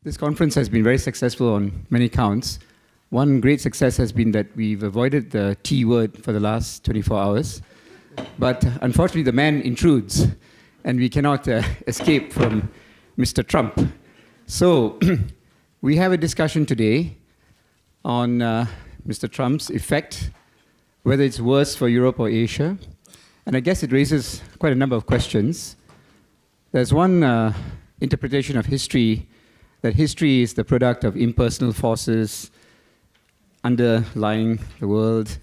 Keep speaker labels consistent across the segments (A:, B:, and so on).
A: This conference has been very successful on many counts. One great success has been that we've avoided the T word for the last 24 hours. But unfortunately, the man intrudes, and we cannot escape from Mr. Trump. So we have a discussion today on Mr. Trump's effect, whether it's worse for Europe or Asia. And I guess it raises quite a number of questions. There's one interpretation of history, that history is the product of impersonal forces underlying the world,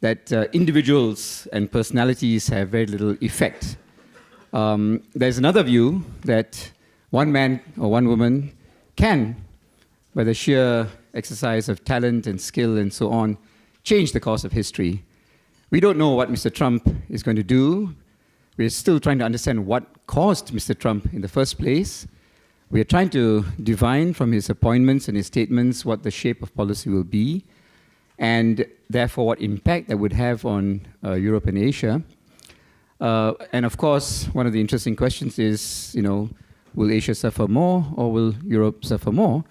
A: that individuals and personalities have very little effect. There's another view that one man or one woman can, by the sheer exercise of talent and skill and so on, change the course of history. We don't know what Mr. Trump is going to do. We're still trying to understand what caused Mr. Trump in the first place. We are trying to divine from his appointments and his statements what the shape of policy will be, and therefore what impact that would have on Europe and Asia. And of course, one of the interesting questions is, will Asia suffer more or will Europe suffer more?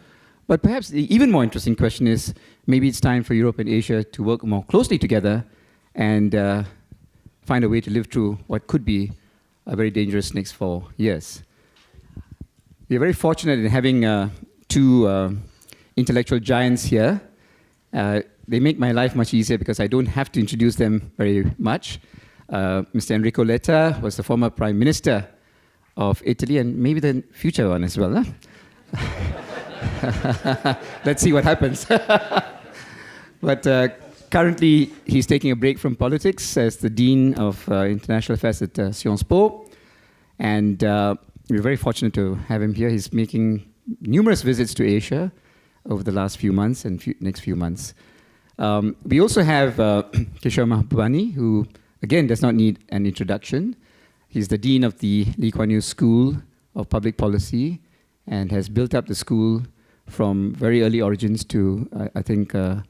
A: But perhaps the even more interesting question is, maybe it's time for Europe and Asia to work more closely together and find a way to live through what could be a very dangerous next 4 years. We are very fortunate in having two intellectual giants here. They make my life much easier because I don't have to introduce them very much. Mr. Enrico Letta was the former Prime Minister of Italy, and maybe the future one as well. Huh? Let's see what happens. But currently, he's taking a break from politics as the Dean of International Affairs at Sciences Po. And we're very fortunate to have him here. He's making numerous visits to Asia over the last few months and next few months. We also have Kishore Mahbubani, who, again, does not need an introduction. He's the Dean of the Lee Kuan Yew School of Public Policy and has built up the school from very early origins to, I think, a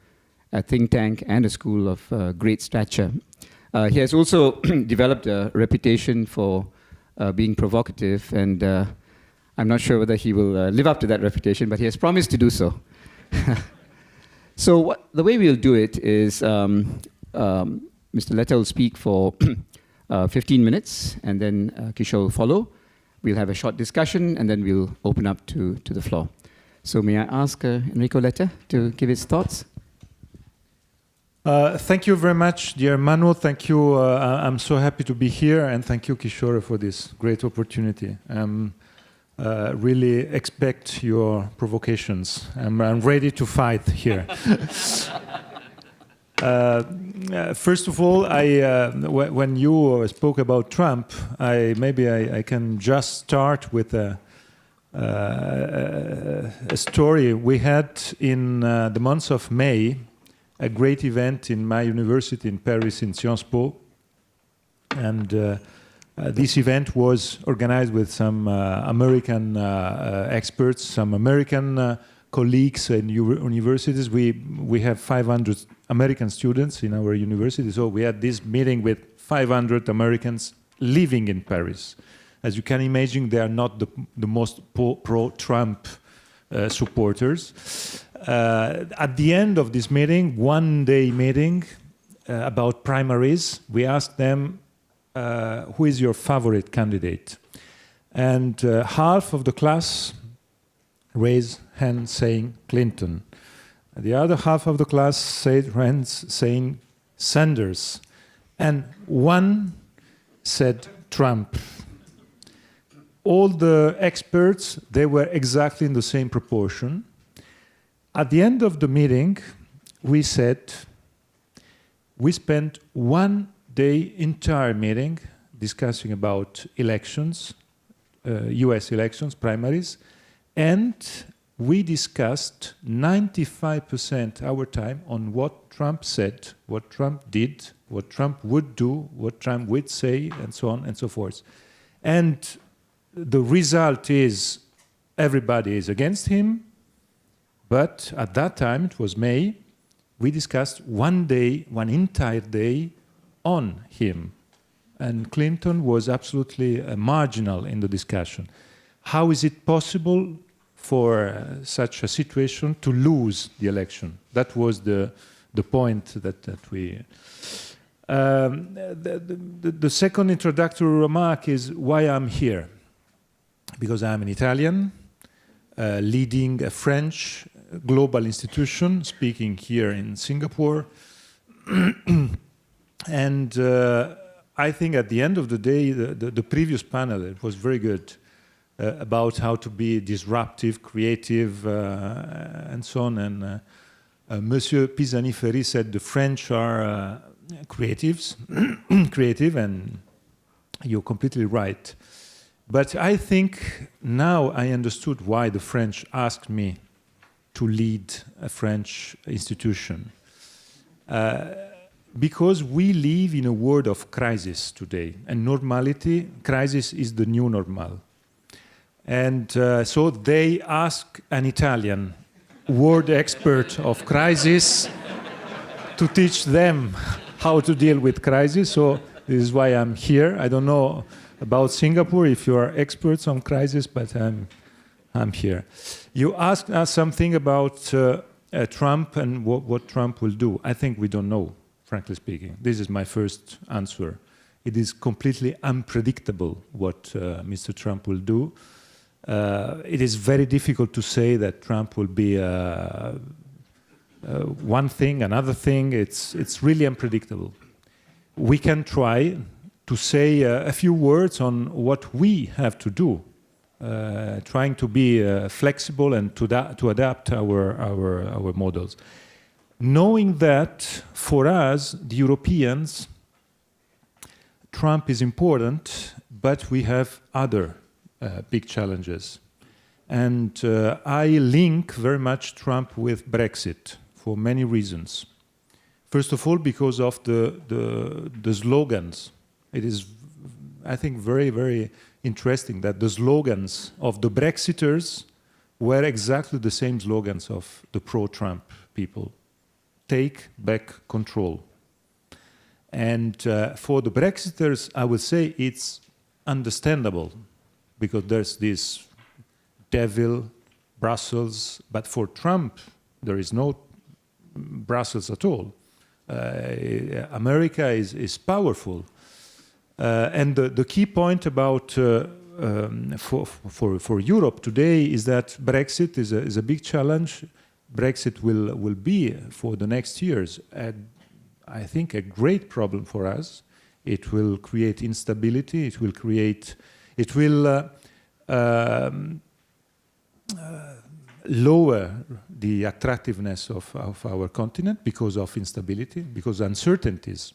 A: think tank and a school of great stature. He has also developed a reputation for being provocative, and I'm not sure whether he will live up to that reputation, but he has promised to do so. So the way we'll do it is Mr. Letta will speak for 15 minutes, and then Kishore will follow. We'll have a short discussion, and then we'll open up to the floor. So may I ask Enrico Letta to give his thoughts?
B: Thank you very much, dear Manu. Thank you. I'm so happy to be here, and thank you, Kishore, for this great opportunity. Really expect your provocations. I'm ready to fight here. First of all, when you spoke about Trump, I can just start with a story. We had in the month of May a great event in my university in Paris, in Sciences Po. And this event was organized with some American experts, some American colleagues in universities. We have 500 American students in our university, so we had this meeting with 500 Americans living in Paris. As you can imagine, they are not the most pro-Trump supporters. At the end of this meeting, one-day meeting about primaries, we asked them, who is your favorite candidate? And half of the class raised hands saying Clinton. The other half of the class raised hands saying Sanders. And one said Trump. All the experts, they were exactly in the same proportion. At the end of the meeting, we said, we spent one day entire meeting discussing about elections, US elections, primaries, and we discussed 95% our time on what Trump said, what Trump did, what Trump would do, what Trump would say, and so on and so forth. And the result is everybody is against him. But at that time, it was May, we discussed one day, one entire day on him. And Clinton was absolutely marginal in the discussion. How is it possible for such a situation to lose the election. That was the point that we... The second introductory remark is why I'm here. Because I'm an Italian, leading a French global institution, speaking here in Singapore. And I think at the end of the day, the previous panel, it was very good about how to be disruptive, creative, and so on. And Monsieur Pisani-Ferry said the French are creatives, creative, and you're completely right. But I think now I understood why the French asked me to lead a French institution. Because we live in a world of crisis today, and normality, crisis is the new normal. And so they ask an Italian world expert of crisis to teach them how to deal with crisis. So this is why I'm here. I don't know about Singapore if you are experts on crisis, but I'm here. You asked us something about Trump and what Trump will do. I think we don't know, frankly speaking. This is my first answer. It is completely unpredictable what Mr. Trump will do. It is very difficult to say that Trump will be one thing, another thing. It's really unpredictable. We can try to say a few words on what we have to do, trying to be flexible and to adapt our models. Knowing that for us, the Europeans, Trump is important, but we have other big challenges. And I link very much Trump with Brexit for many reasons. First of all, because of the slogans. It is, I think, very, very interesting that the slogans of the Brexiters were exactly the same slogans of the pro-Trump people. Take back control. And for the Brexiters, I would say it's understandable because there's this devil, Brussels, but for Trump, there is no Brussels at all. America is powerful. And the key point about for Europe today is that Brexit is a big challenge. Brexit will be for the next years, I think, a great problem for us. It will create instability. It will lower the attractiveness of our continent because of instability, because uncertainties.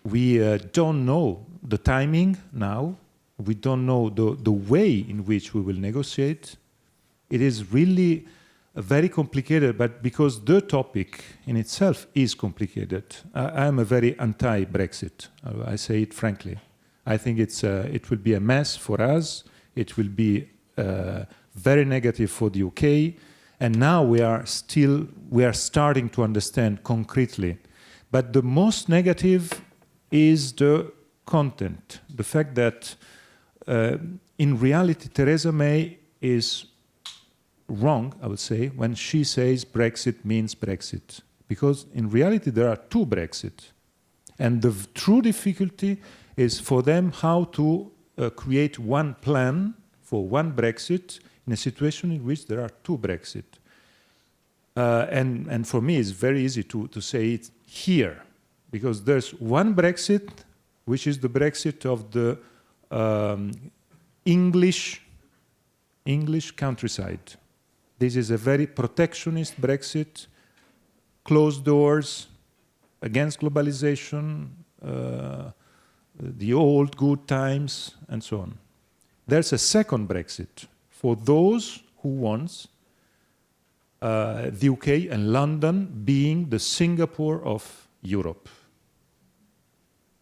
B: We don't know the timing now. We don't know the way in which we will negotiate. It is really very complicated, but because the topic in itself is complicated, I am a very anti-Brexit. I say it frankly. I think it will be a mess for us. It will be very negative for the UK. And now we are starting to understand concretely. But the most negative is the content. The fact that in reality, Theresa May is wrong, I would say, when she says Brexit means Brexit. Because in reality, there are two Brexit. And the true difficulty is for them how to create one plan for one Brexit in a situation in which there are two Brexit. And for me, it's very easy to say it here, because there's one Brexit, which is the Brexit of the English countryside. This is a very protectionist Brexit, closed doors, against globalization, the old good times, and so on. There's a second Brexit for those who want the UK and London being the Singapore of Europe.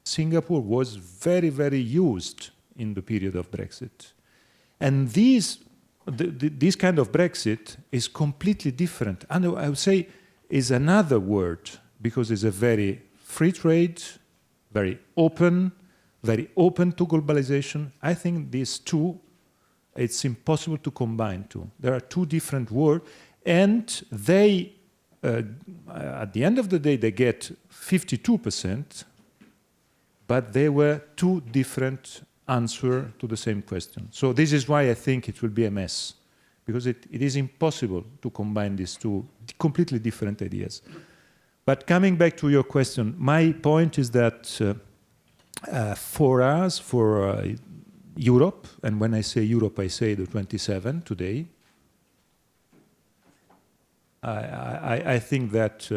B: Singapore was very, very used in the period of Brexit. And this kind of Brexit is completely different. And I would say is another word, because it's a very free trade, very open to globalization. I think these two It's impossible to combine two. There are two different words, and they, at the end of the day, they get 52%, but they were two different answers to the same question. So this is why I think it will be a mess, because it is impossible to combine these two completely different ideas. But coming back to your question, my point is that for us, for Europe, and when I say Europe, I say the 27 today, I think that,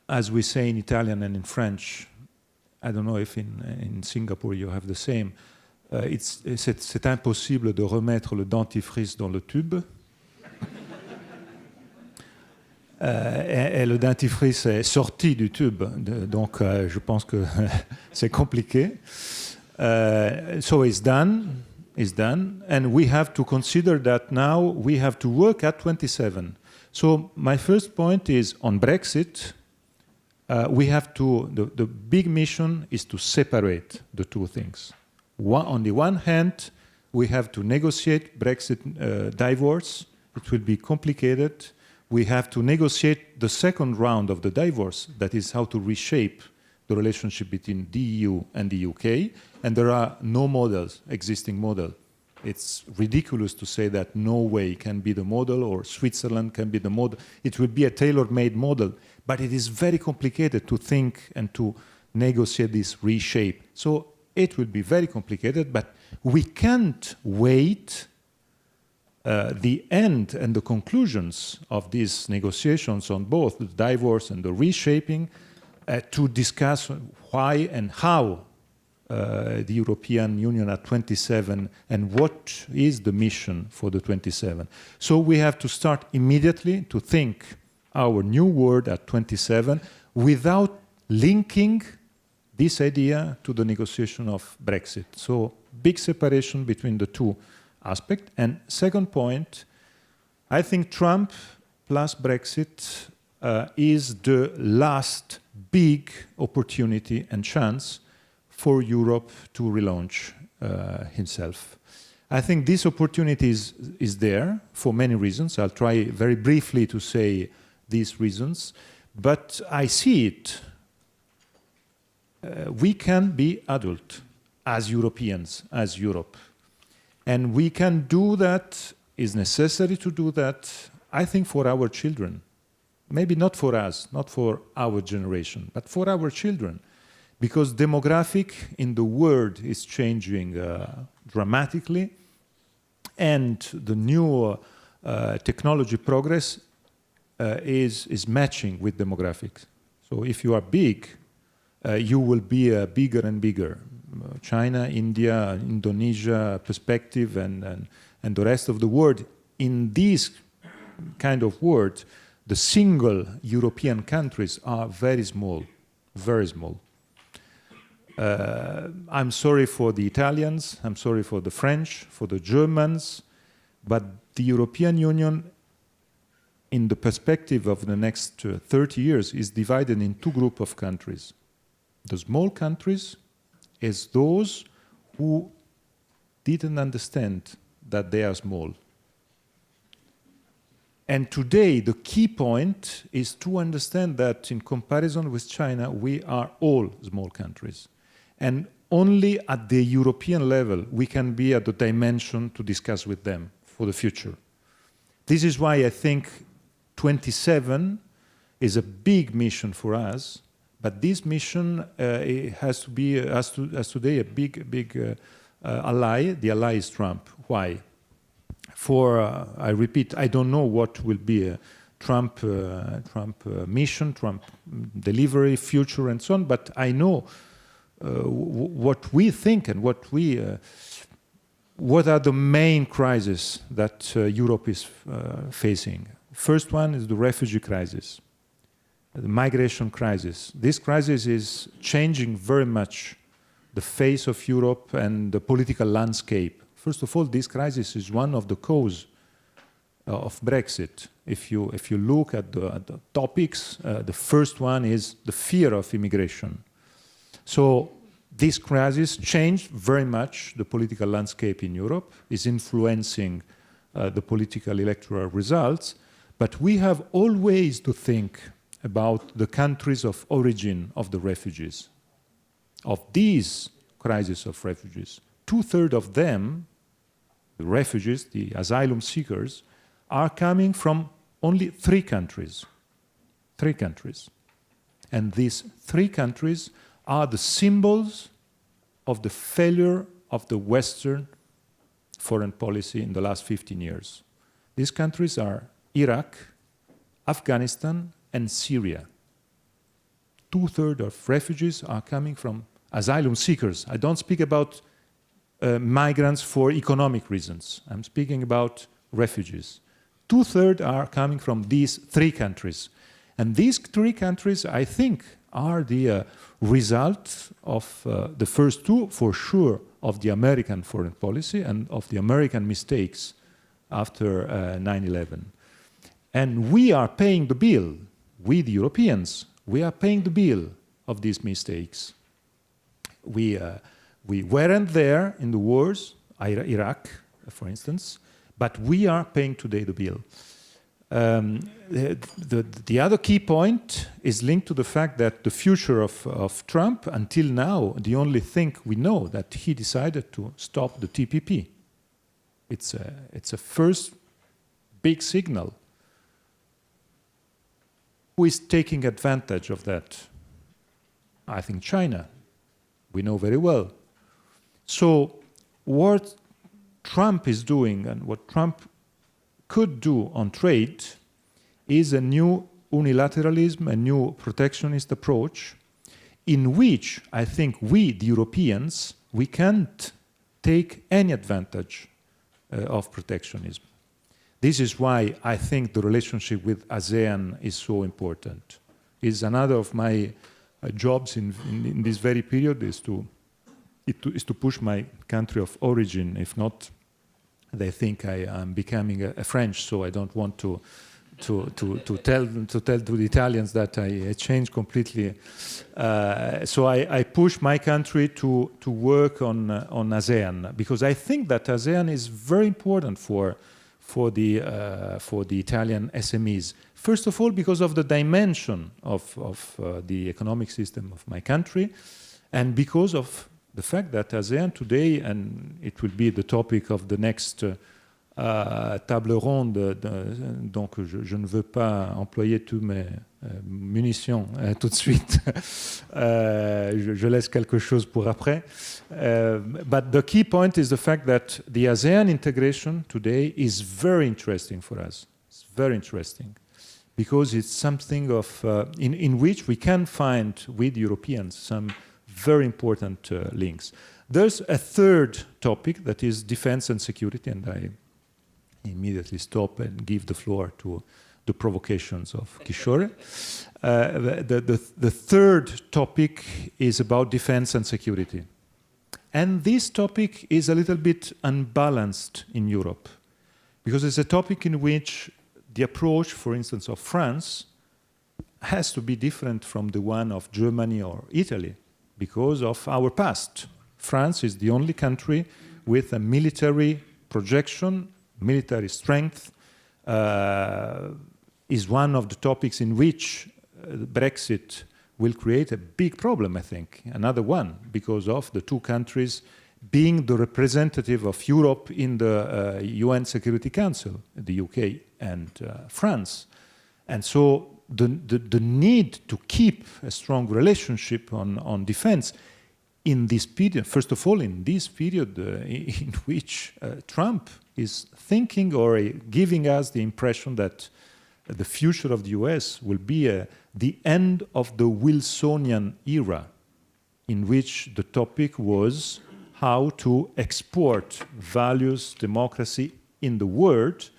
B: as we say in Italian and in French, I don't know if in Singapore you have the same, c'est impossible de remettre le dentifrice dans le tube. Et le dentifrice est sorti du tube, donc je pense que c'est compliqué. So it's done, and we have to consider that now we have to work at 27. So my first point is on Brexit, we have to, the big mission is to separate the two things. On the one hand, we have to negotiate Brexit divorce. It will be complicated. We have to negotiate the second round of the divorce, that is how to reshape the relationship between the EU and the UK, and there are no models, existing model. It's ridiculous to say that Norway can be the model or Switzerland can be the model. It will be a tailor-made model, but it is very complicated to think and to negotiate this reshape. So it will be very complicated, but we can't wait the end and the conclusions of these negotiations on both the divorce and the reshaping to discuss why and how the European Union at 27 and what is the mission for the 27. So we have to start immediately to think our new world at 27 without linking this idea to the negotiation of Brexit. So big separation between the two aspect. And second point, I think Trump plus Brexit is the last big opportunity and chance for Europe to relaunch himself. I think this opportunity is there for many reasons. I'll try very briefly to say these reasons, but I see it. We can be adult as Europeans, as Europe. And we can do that, is necessary to do that, I think, for our children. Maybe not for us, not for our generation, but for our children. Because demographic in the world is changing dramatically, and the new technology progress is matching with demographics. So if you are big, you will be bigger and bigger. China, India, Indonesia perspective, and the rest of the world. In this kind of world, the single European countries are very small, very small. I'm sorry for the Italians, I'm sorry for the French, for the Germans, but the European Union, in the perspective of the next 30 years, is divided in two groups of countries. The small countries is those who didn't understand that they are small. And today, the key point is to understand that in comparison with China, we are all small countries. And only at the European level, we can be at the dimension to discuss with them for the future. This is why I think 27 is a big mission for us. But this mission has today a big ally. The ally is Trump. Why? I repeat, I don't know what will be a Trump mission, Trump delivery, future, and so on. But I know what we think and what are the main crises that Europe is facing. First one is the refugee crisis. The migration crisis. This crisis is changing very much the face of Europe and the political landscape. First of all, this crisis is one of the causes of Brexit. If you look at the topics, the first one is the fear of immigration. So this crisis changed very much the political landscape in Europe, is influencing the political electoral results, but we have always to think about the countries of origin of the refugees, of these crises of refugees. 2/3 of them, the refugees, the asylum seekers, are coming from only 3 countries. 3 countries. And these 3 countries are the symbols of the failure of the Western foreign policy in the last 15 years. These countries are Iraq, Afghanistan, and Syria. 2/3 of refugees are coming from asylum seekers. I don't speak about migrants for economic reasons. I'm speaking about refugees. 2/3 are coming from these 3 countries. And these 3 countries, I think, are the result of the first 2, for sure, of the American foreign policy and of the American mistakes after 9/11. And we are paying the bill. We, the Europeans, we are paying the bill of these mistakes. We weren't there in the wars, Iraq, for instance, but we are paying today the bill. The other key point is linked to the fact that the future of Trump, until now, the only thing we know that he decided to stop the TPP. It's a first big signal. Who is taking advantage of that? I think China. We know very well. So what Trump is doing and what Trump could do on trade is a new unilateralism, a new protectionist approach in which I think we, the Europeans, we can't take any advantage of protectionism. This is why I think the relationship with ASEAN is so important. It's another of my jobs in this very period is to push my country of origin. If not, they think I am becoming a French, so I don't want to tell to the Italians that I changed completely. So I push my country to work on ASEAN because I think that ASEAN is very important for the Italian SMEs. First of all, because of the dimension of the economic system of my country, and because of the fact that ASEAN today, and it will be the topic of the next table ronde, donc je ne veux pas employer toutes mes munitions tout de suite. Je laisse quelque chose pour après. But the key point is the fact that the ASEAN integration today is very interesting for us. It's very interesting because it's something of in which we can find with Europeans some very important links. There's a third topic that is defense and security, and I immediately stop and give the floor to the provocations of Kishore. The third topic is about defense and security. And this topic is a little bit unbalanced in Europe because it's a topic in which the approach, for instance, of France has to be different from the one of Germany or Italy because of our past. France is the only country with a military projection, military strength, is one of the topics in which Brexit will create a big problem, I think. Another one, because of the 2 countries being the representative of Europe in the UN Security Council, the UK and France. And so the need to keep a strong relationship on defense in this period, first of all, in this period in which Trump is thinking or giving us the impression that the future of the US will be the end of the Wilsonian era, in which the topic was how to export values, democracy in the world.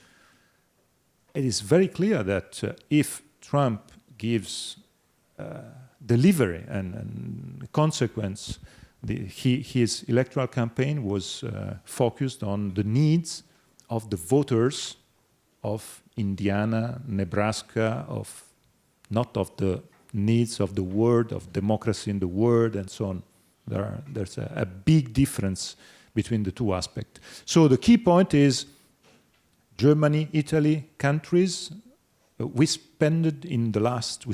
B: It is very clear that if Trump gives delivery and consequence, his electoral campaign was focused on the needs of the voters of Indiana, Nebraska, not of the needs of the world, of democracy in the world, and so on. There's a big difference between the two aspects. So the key point is Germany, Italy, countries. We spent in the last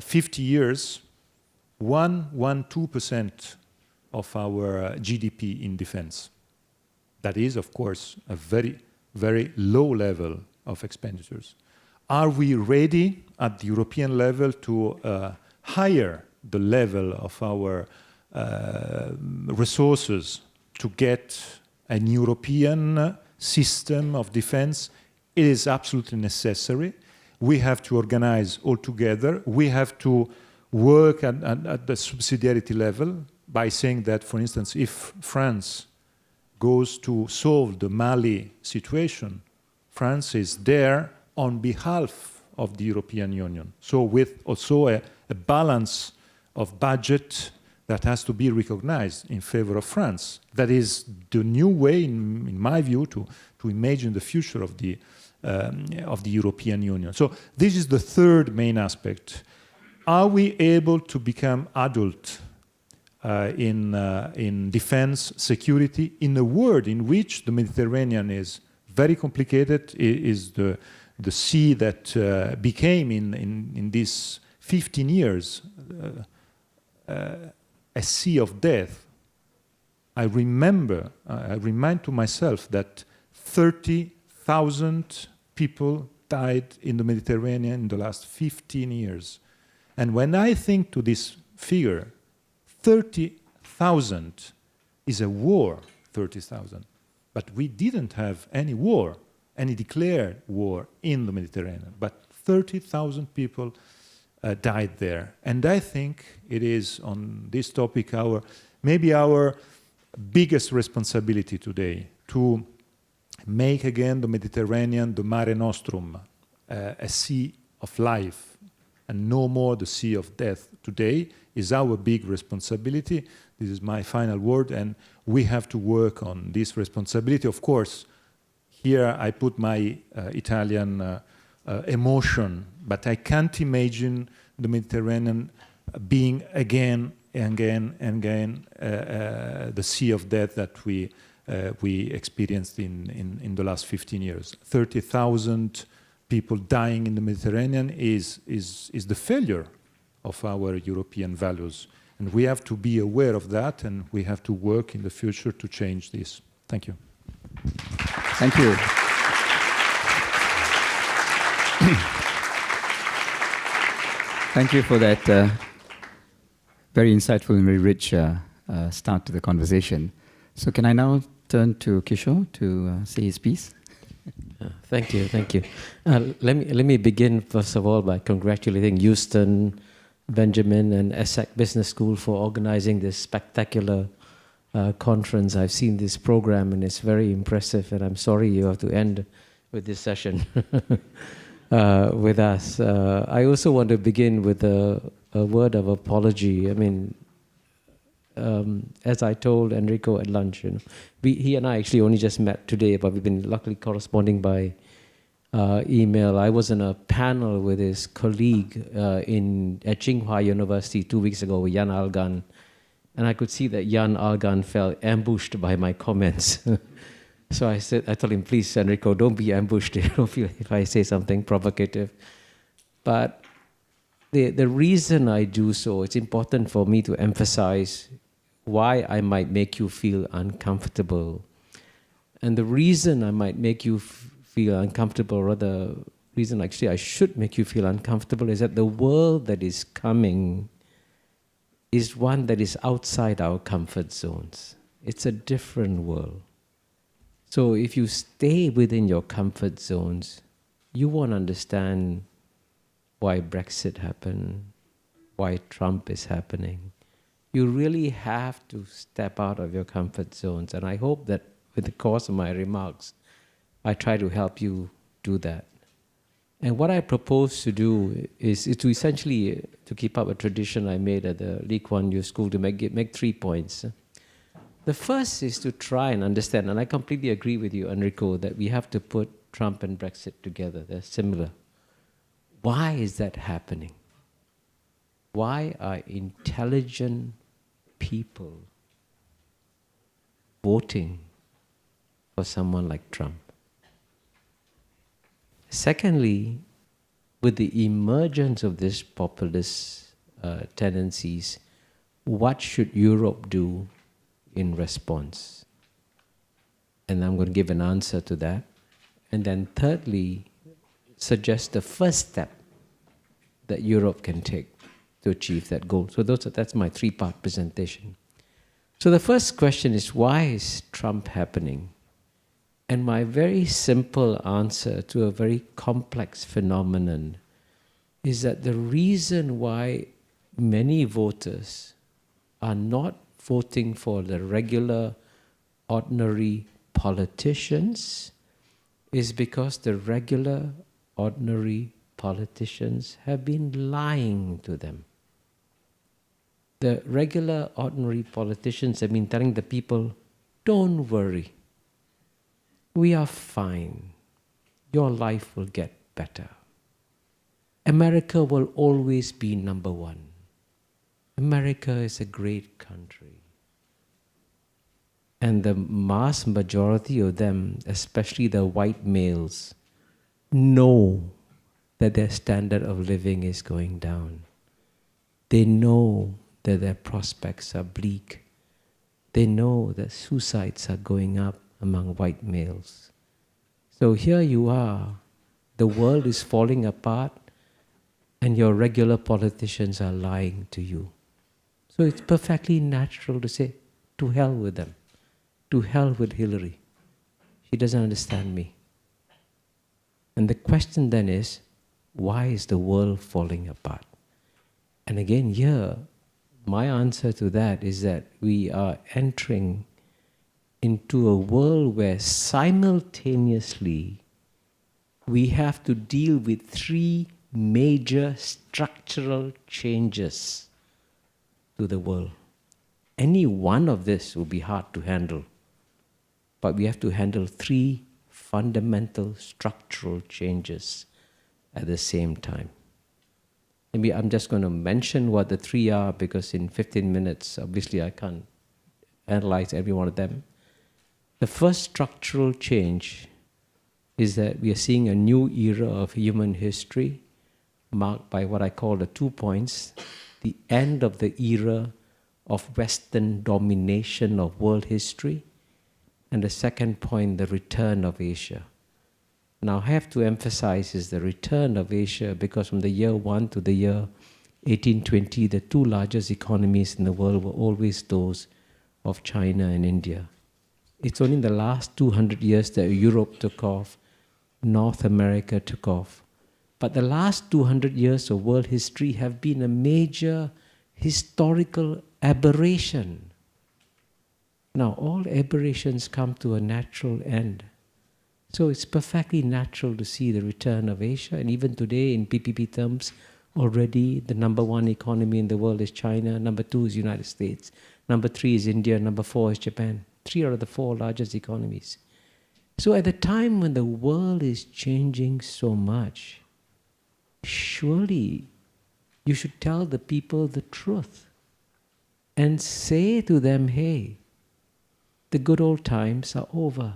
B: 50 years 2% of our GDP in defense. That is, of course, a very, very low level of expenditures. Are we ready at the European level to higher the level of our resources to get an European system of defense? It is absolutely necessary. We have to organize all together. We have to work at the subsidiarity level by saying that, for instance, if France goes to solve the Mali situation, France is there on behalf of the European Union. So with also a balance of budget that has to be recognized in favor of France. That is the new way, in my view, to imagine the future of the European Union. So this is the third main aspect. Are we able to become adult in defense, security, in a world in which the Mediterranean is very complicated, is the sea that became in these 15 years a sea of death. I remind to myself that 30,000 people died in the Mediterranean in the last 15 years. And when I think to this figure, 30,000 is a war, 30,000. But we didn't have any war, any declared war in the Mediterranean. But 30,000 people died there. And I think it is on this topic maybe our biggest responsibility today to make again the Mediterranean, the Mare Nostrum, a sea of life, and no more the sea of death. Today is our big responsibility. This is my final word, and we have to work on this responsibility. Of course, here I put my Italian emotion, but I can't imagine the Mediterranean being again and again the sea of death that we experienced in the last 15 years. 30,000 people dying in the Mediterranean is the failure of our European values. And we have to be aware of that, and we have to work in the future to change this. Thank you.
A: Thank you. Thank you for that very insightful and very rich start to the conversation. So can I now turn to Kishore to say his piece?
C: Thank you. Let me begin first of all by congratulating Houston, Benjamin, and ESSEC Business School for organizing this spectacular conference. I've seen this program and it's very impressive, and I'm sorry you have to end with this session with us. I also want to begin with a word of apology. I mean, as I told Enrico at lunch, he and I actually only just met today, but we've been luckily corresponding by email. I was in a panel with his colleague at Tsinghua University 2 weeks ago with Jan Algan, and I could see that Jan Algan felt ambushed by my comments. So I told him, please, Enrico, don't be ambushed if I say something provocative. But the reason I do so, it's important for me to emphasize why I might make you feel uncomfortable. And the reason I might make you feel uncomfortable, or the reason actually I should make you feel uncomfortable, is that the world that is coming is one that is outside our comfort zones. It's a different world. So if you stay within your comfort zones, you won't understand why Brexit happened, why Trump is happening. You really have to step out of your comfort zones. And I hope that with the course of my remarks, I try to help you do that. And what I propose to do is to essentially, to keep up a tradition I made at the Lee Kuan Yew School, to make 3 points. The first is to try and understand, and I completely agree with you, Enrico, that we have to put Trump and Brexit together. They're similar. Why is that happening? why are intelligent people voting for someone like Trump? Secondly, with the emergence of these populist tendencies, what should Europe do in response? And I'm going to give an answer to that. And then thirdly, suggest the first step that Europe can take to achieve that goal. So that's my three-part presentation. So the first question is, why is Trump happening? And my very simple answer to a very complex phenomenon is that the reason why many voters are not voting for the regular, ordinary politicians is because the regular, ordinary politicians have been lying to them. The regular, ordinary politicians have been telling the people, don't worry, we are fine. Your life will get better. America will always be number one. America is a great country. And the mass majority of them, especially the white males, know that their standard of living is going down. They know that their prospects are bleak. They know that suicides are going up among white males. So here you are, the world is falling apart, and your regular politicians are lying to you. So it's perfectly natural to say, to hell with them. To hell with Hillary. She doesn't understand me. And the question then is, why is the world falling apart? And again here, my answer to that is that we are entering into a world where simultaneously we have to deal with three major structural changes to the world. Any one of this will be hard to handle, but we have to handle three fundamental structural changes at the same time. Maybe I'm just going to mention what the three are, because in 15 minutes, obviously I can't analyze every one of them. The first structural change is that we are seeing a new era of human history marked by what I call the 2 points: the end of the era of Western domination of world history, and the second point, the return of Asia. Now I have to emphasize is the return of Asia, because from the year 1 to the year 1820, the two largest economies in the world were always those of China and India. It's only in the last 200 years that Europe took off, North America took off. But the last 200 years of world history have been a major historical aberration. Now, all aberrations come to a natural end. So it's perfectly natural to see the return of Asia. And even today, in PPP terms, already the number one economy in the world is China, number two is United States, number three is India, number four is Japan. 3 out of the 4 largest economies. So at the time when the world is changing so much, surely you should tell the people the truth and say to them, hey, the good old times are over.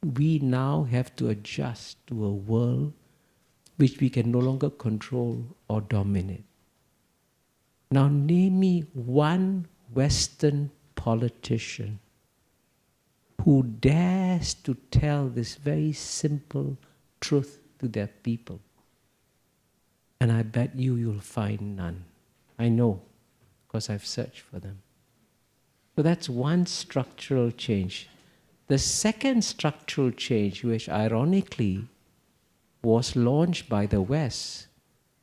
C: We now have to adjust to a world which we can no longer control or dominate. Now name me one Western politician who dares to tell this very simple truth to their people. And I bet you'll find none. I know, because I've searched for them. So that's one structural change. The second structural change, which ironically was launched by the West,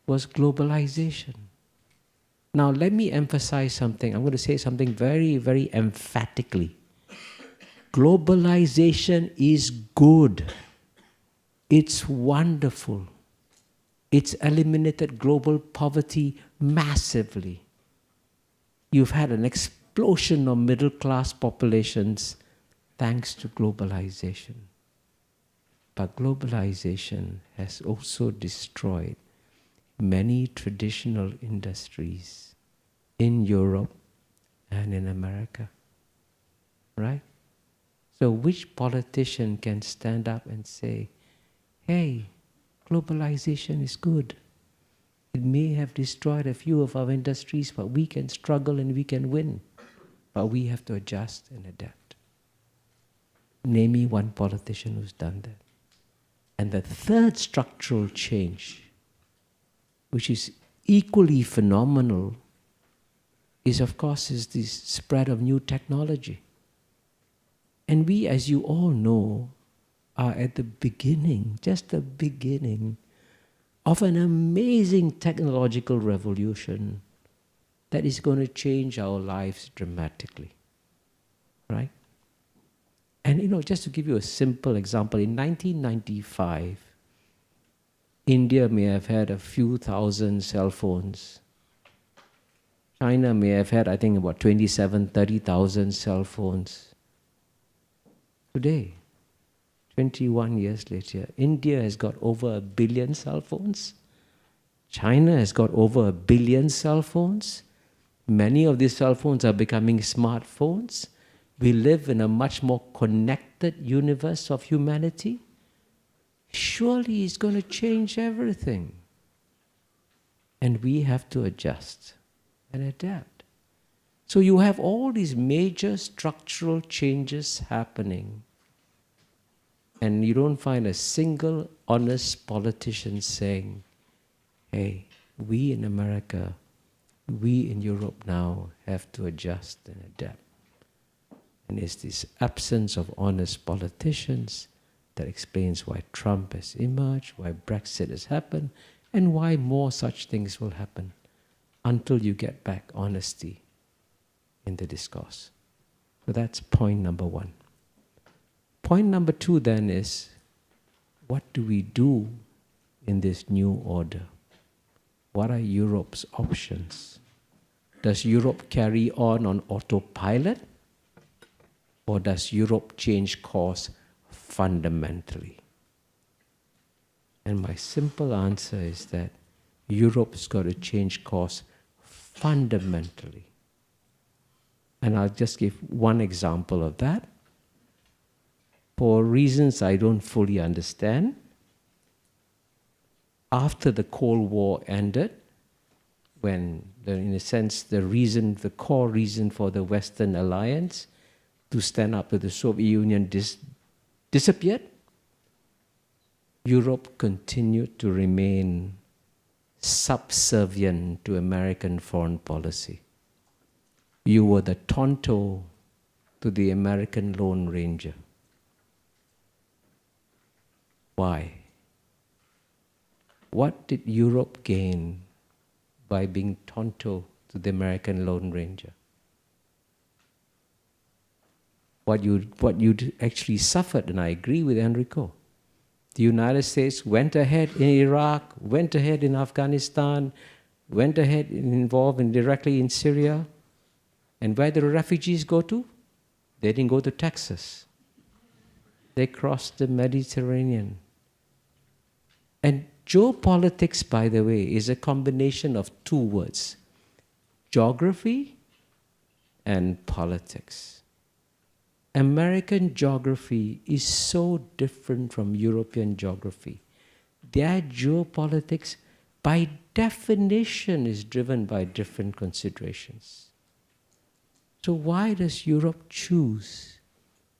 C: was globalization. Now let me emphasize something. I'm going to say something very, very emphatically. Globalization is good. It's wonderful. It's eliminated global poverty massively. You've had an explosion of middle-class populations thanks to globalization. But globalization has also destroyed many traditional industries in Europe and in America, right? So which politician can stand up and say, hey, globalization is good. It may have destroyed a few of our industries, but we can struggle and we can win. But we have to adjust and adapt. Name me one politician who's done that. And the third structural change, which is equally phenomenal, is of course this spread of new technology. And we, as you all know, are at the beginning, just the beginning, of an amazing technological revolution that is going to change our lives dramatically, right? And just to give you a simple example, in 1995, India may have had a few thousand cell phones. China may have had, I think, about 27, 30,000 cell phones. Today, 21 years later, India has got over 1 billion cell phones. China has got over 1 billion cell phones. Many of these cell phones are becoming smartphones. We live in a much more connected universe of humanity. Surely it's going to change everything. And we have to adjust and adapt. So you have all these major structural changes happening, and you don't find a single honest politician saying, hey, we in America, we in Europe now have to adjust and adapt. And it's this absence of honest politicians that explains why Trump has emerged, why Brexit has happened, and why more such things will happen until you get back honesty in the discourse. So that's point number one. Point number two then is, what do we do in this new order? What are Europe's options? Does Europe carry on autopilot? Or does Europe change course fundamentally? And my simple answer is that Europe's got to change course fundamentally. And I'll just give one example of that. For reasons I don't fully understand, after the Cold War ended, when, in a sense, the core reason for the Western alliance to stand up to the Soviet Union disappeared, Europe continued to remain subservient to American foreign policy. You were the Tonto to the American Lone Ranger. Why? What did Europe gain by being Tonto to the American Lone Ranger? What you actually suffered, and I agree with Enrico. The United States went ahead in Iraq, went ahead in Afghanistan, went ahead and involved directly in Syria. And where did the refugees go to? They didn't go to Texas. They crossed the Mediterranean. And geopolitics, by the way, is a combination of two words: geography and politics. American geography is so different from European geography. Their geopolitics, by definition, is driven by different considerations. So why does Europe choose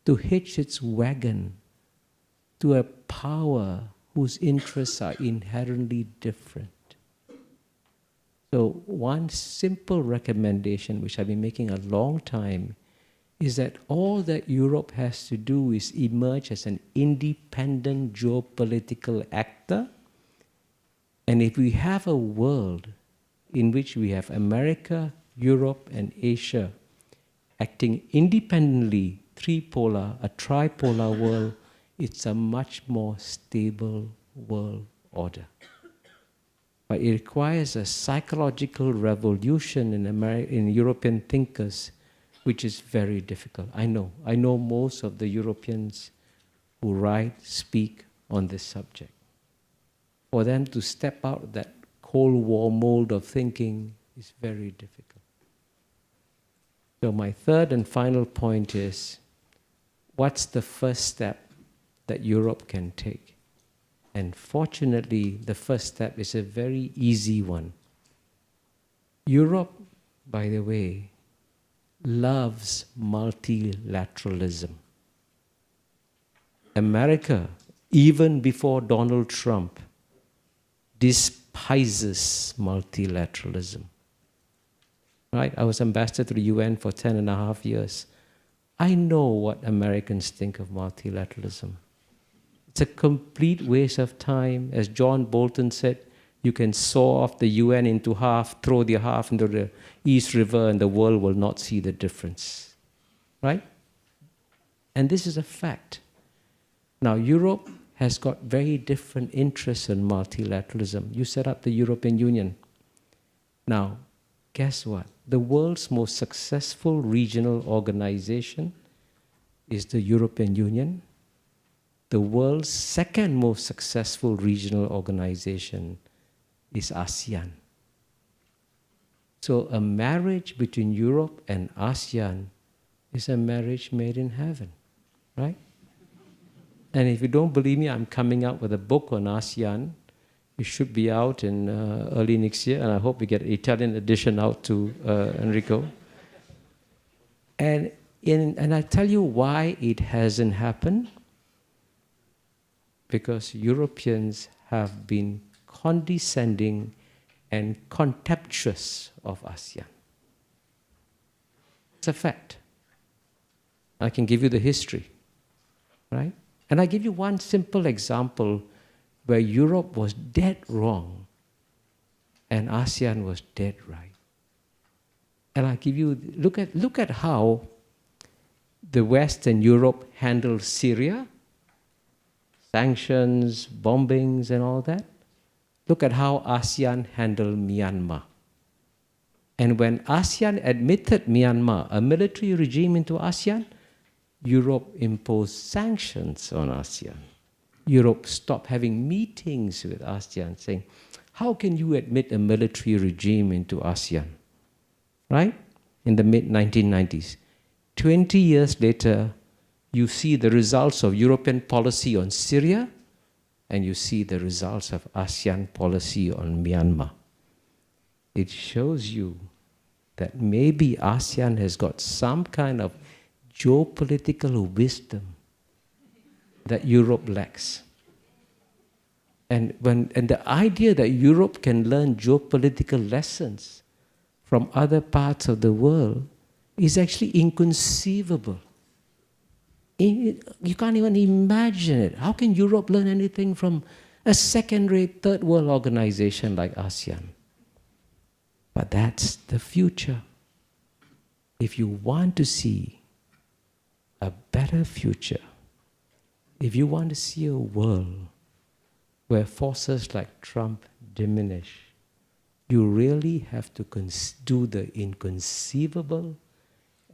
C: to hitch its wagon to a power whose interests are inherently different? So one simple recommendation, which I've been making a long time, is that all that Europe has to do is emerge as an independent geopolitical actor. And if we have a world in which we have America, Europe, and Asia acting independently, a tripolar world, it's a much more stable world order. But it requires a psychological revolution in European thinkers, which is very difficult. I know most of the Europeans who write, speak on this subject. For them to step out of that Cold War mold of thinking is very difficult. So my third and final point is, what's the first step that Europe can take? And fortunately, the first step is a very easy one. Europe, by the way, loves multilateralism. America, even before Donald Trump, despises multilateralism. Right? I was ambassador to the UN for 10.5 years. I know what Americans think of multilateralism. It's a complete waste of time. As John Bolton said, you can saw off the UN into half, throw the half into the East River, and the world will not see the difference. Right? And this is a fact. Now, Europe has got very different interests in multilateralism. You set up the European Union. Now, guess what? The world's most successful regional organization is the European Union. The world's second most successful regional organization is ASEAN. So a marriage between Europe and ASEAN is a marriage made in heaven, right? And if you don't believe me, I'm coming out with a book on ASEAN. It should be out in early next year, and I hope we get an Italian edition out to Enrico. And I tell you why it hasn't happened. Because Europeans have been condescending and contemptuous of ASEAN. It's a fact. I can give you the history, right? And I give you one simple example where Europe was dead wrong and ASEAN was dead right. And I give you, look at how the West and Europe handled Syria, sanctions, bombings, and all that. Look at how ASEAN handled Myanmar. And when ASEAN admitted Myanmar, a military regime, into ASEAN, Europe imposed sanctions on ASEAN. Europe stopped having meetings with ASEAN, saying, how can you admit a military regime into ASEAN? Right? In the mid-1990s. 20 years later, you see the results of European policy on Syria, and you see the results of ASEAN policy on Myanmar. It shows you that maybe ASEAN has got some kind of geopolitical wisdom that Europe lacks. And the idea that Europe can learn geopolitical lessons from other parts of the world is actually inconceivable. You can't even imagine it. How can Europe learn anything from a second-rate third world organization like ASEAN? But that's the future. If you want to see a better future, if you want to see a world where forces like Trump diminish, you really have to do the inconceivable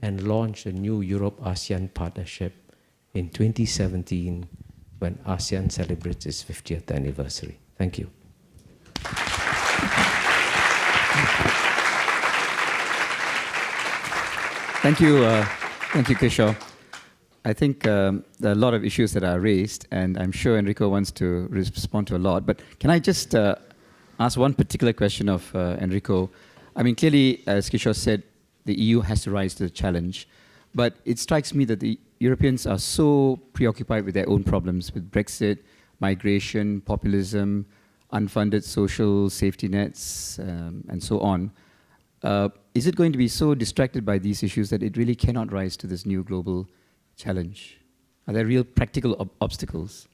C: and launch a new Europe-ASEAN partnership in 2017 when ASEAN celebrates its 50th anniversary. Thank you.
A: Thank you, Kishore. I think there are a lot of issues that are raised, and I'm sure Enrico wants to respond to a lot. But can I just ask one particular question of Enrico? I mean, clearly, as Kishore said, the EU has to rise to the challenge. But it strikes me that the Europeans are so preoccupied with their own problems, with Brexit, migration, populism, unfunded social safety nets, and so on. Is it going to be so distracted by these issues that it really cannot rise to this new global challenge? Are there real practical obstacles?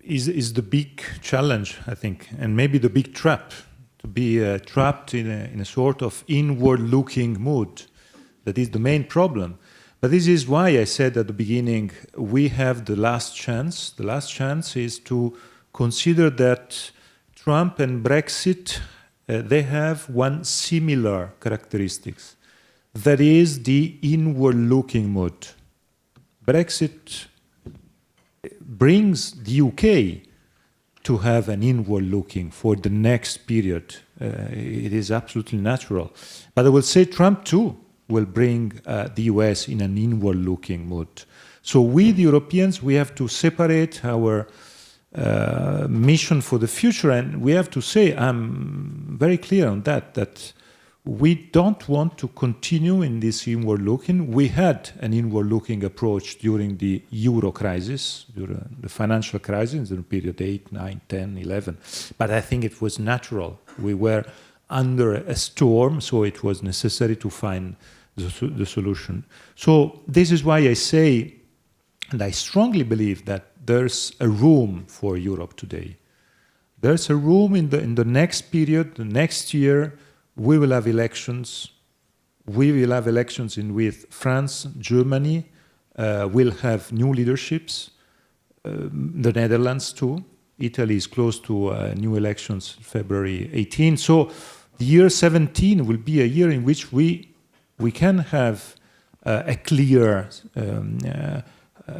B: Is the big challenge, I think, and maybe the big trap, to be trapped in a sort of inward-looking mood. That is the main problem. But this is why I said at the beginning, we have the last chance. The last chance is to consider that Trump and Brexit, they have one similar characteristics. That is the inward-looking mood. Brexit brings the UK to have an inward looking for the next period. It is absolutely natural. But I will say Trump too will bring the US in an inward looking mood. So we, the Europeans, we have to separate our mission for the future, and we have to say, I'm very clear on that we don't want to continue in this inward looking. We had an inward looking approach during the Euro crisis, during the financial crisis, in the period 8, 9, 10, 11. But I think it was natural. We were under a storm, so it was necessary to find the solution. So this is why I say, and I strongly believe that there's a room for Europe today. There's a room in the next period, the next year. We will have elections. We will have elections with France, Germany. We'll have new leaderships. The Netherlands too. Italy is close to new elections February 18. So the year 17 will be a year in which we can have a clear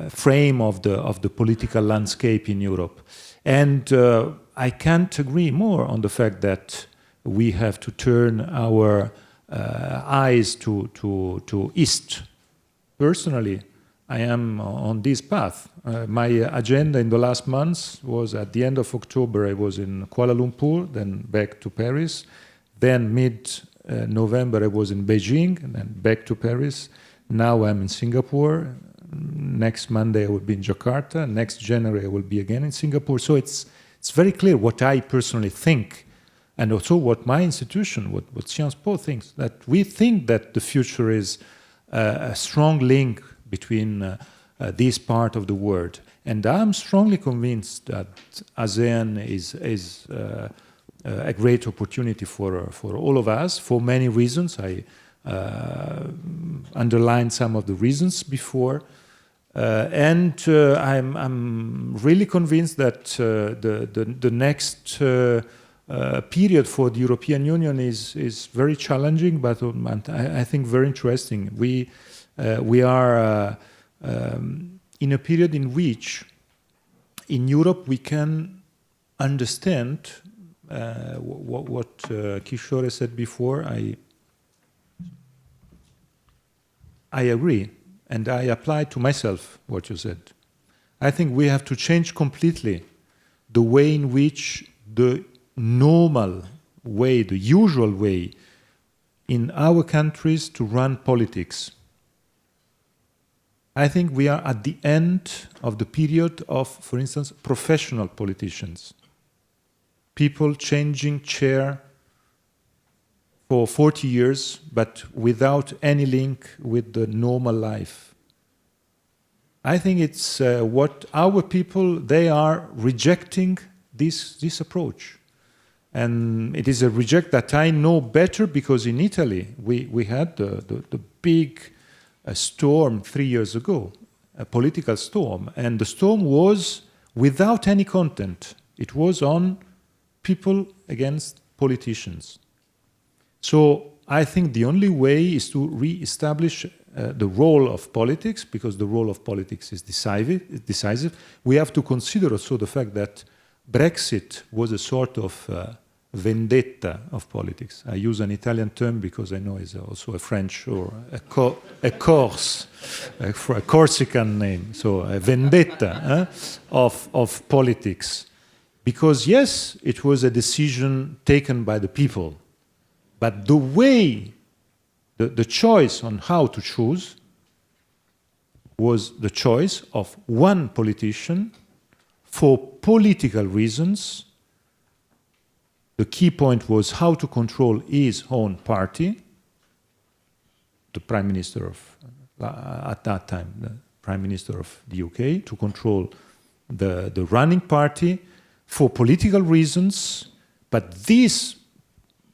B: frame of the political landscape in Europe. And I can't agree more on the fact that we have to turn our eyes to East. Personally, I am on this path. My agenda in the last months was at the end of October, I was in Kuala Lumpur, then back to Paris. Then mid-November, I was in Beijing, and then back to Paris. Now I'm in Singapore. Next Monday, I will be in Jakarta. Next January, I will be again in Singapore. So it's very clear what I personally think, and also what my institution, what Sciences Po thinks, that we think that the future is a strong link between this part of the world. And I'm strongly convinced that ASEAN is a great opportunity for all of us, for many reasons. I underlined some of the reasons before. And I'm really convinced that the next period for the European Union is very challenging, but I think very interesting. We are in a period in which in Europe we can understand what Kishore said before. I agree, and I apply to myself what you said. I think we have to change completely the way in which the normal way, the usual way in our countries to run politics. I think we are at the end of the period of, for instance, professional politicians. People changing chair for 40 years, but without any link with the normal life. I think it's what our people, they are rejecting this approach. And it is a reject that I know better because in Italy we had the big storm 3 years ago, a political storm. And the storm was without any content. It was on people against politicians. So I think the only way is to re-establish the role of politics, because the role of politics is decisive. We have to consider also the fact that Brexit was a sort of vendetta of politics. I use an Italian term because I know it's also a French or a Corse, for a Corsican name. So a vendetta of politics. Because yes, it was a decision taken by the people, but the way, the choice on how to choose was the choice of one politician for political reasons. The key point was how to control his own party, the Prime Minister of, at that time, the Prime Minister of the UK, to control the running party for political reasons. But this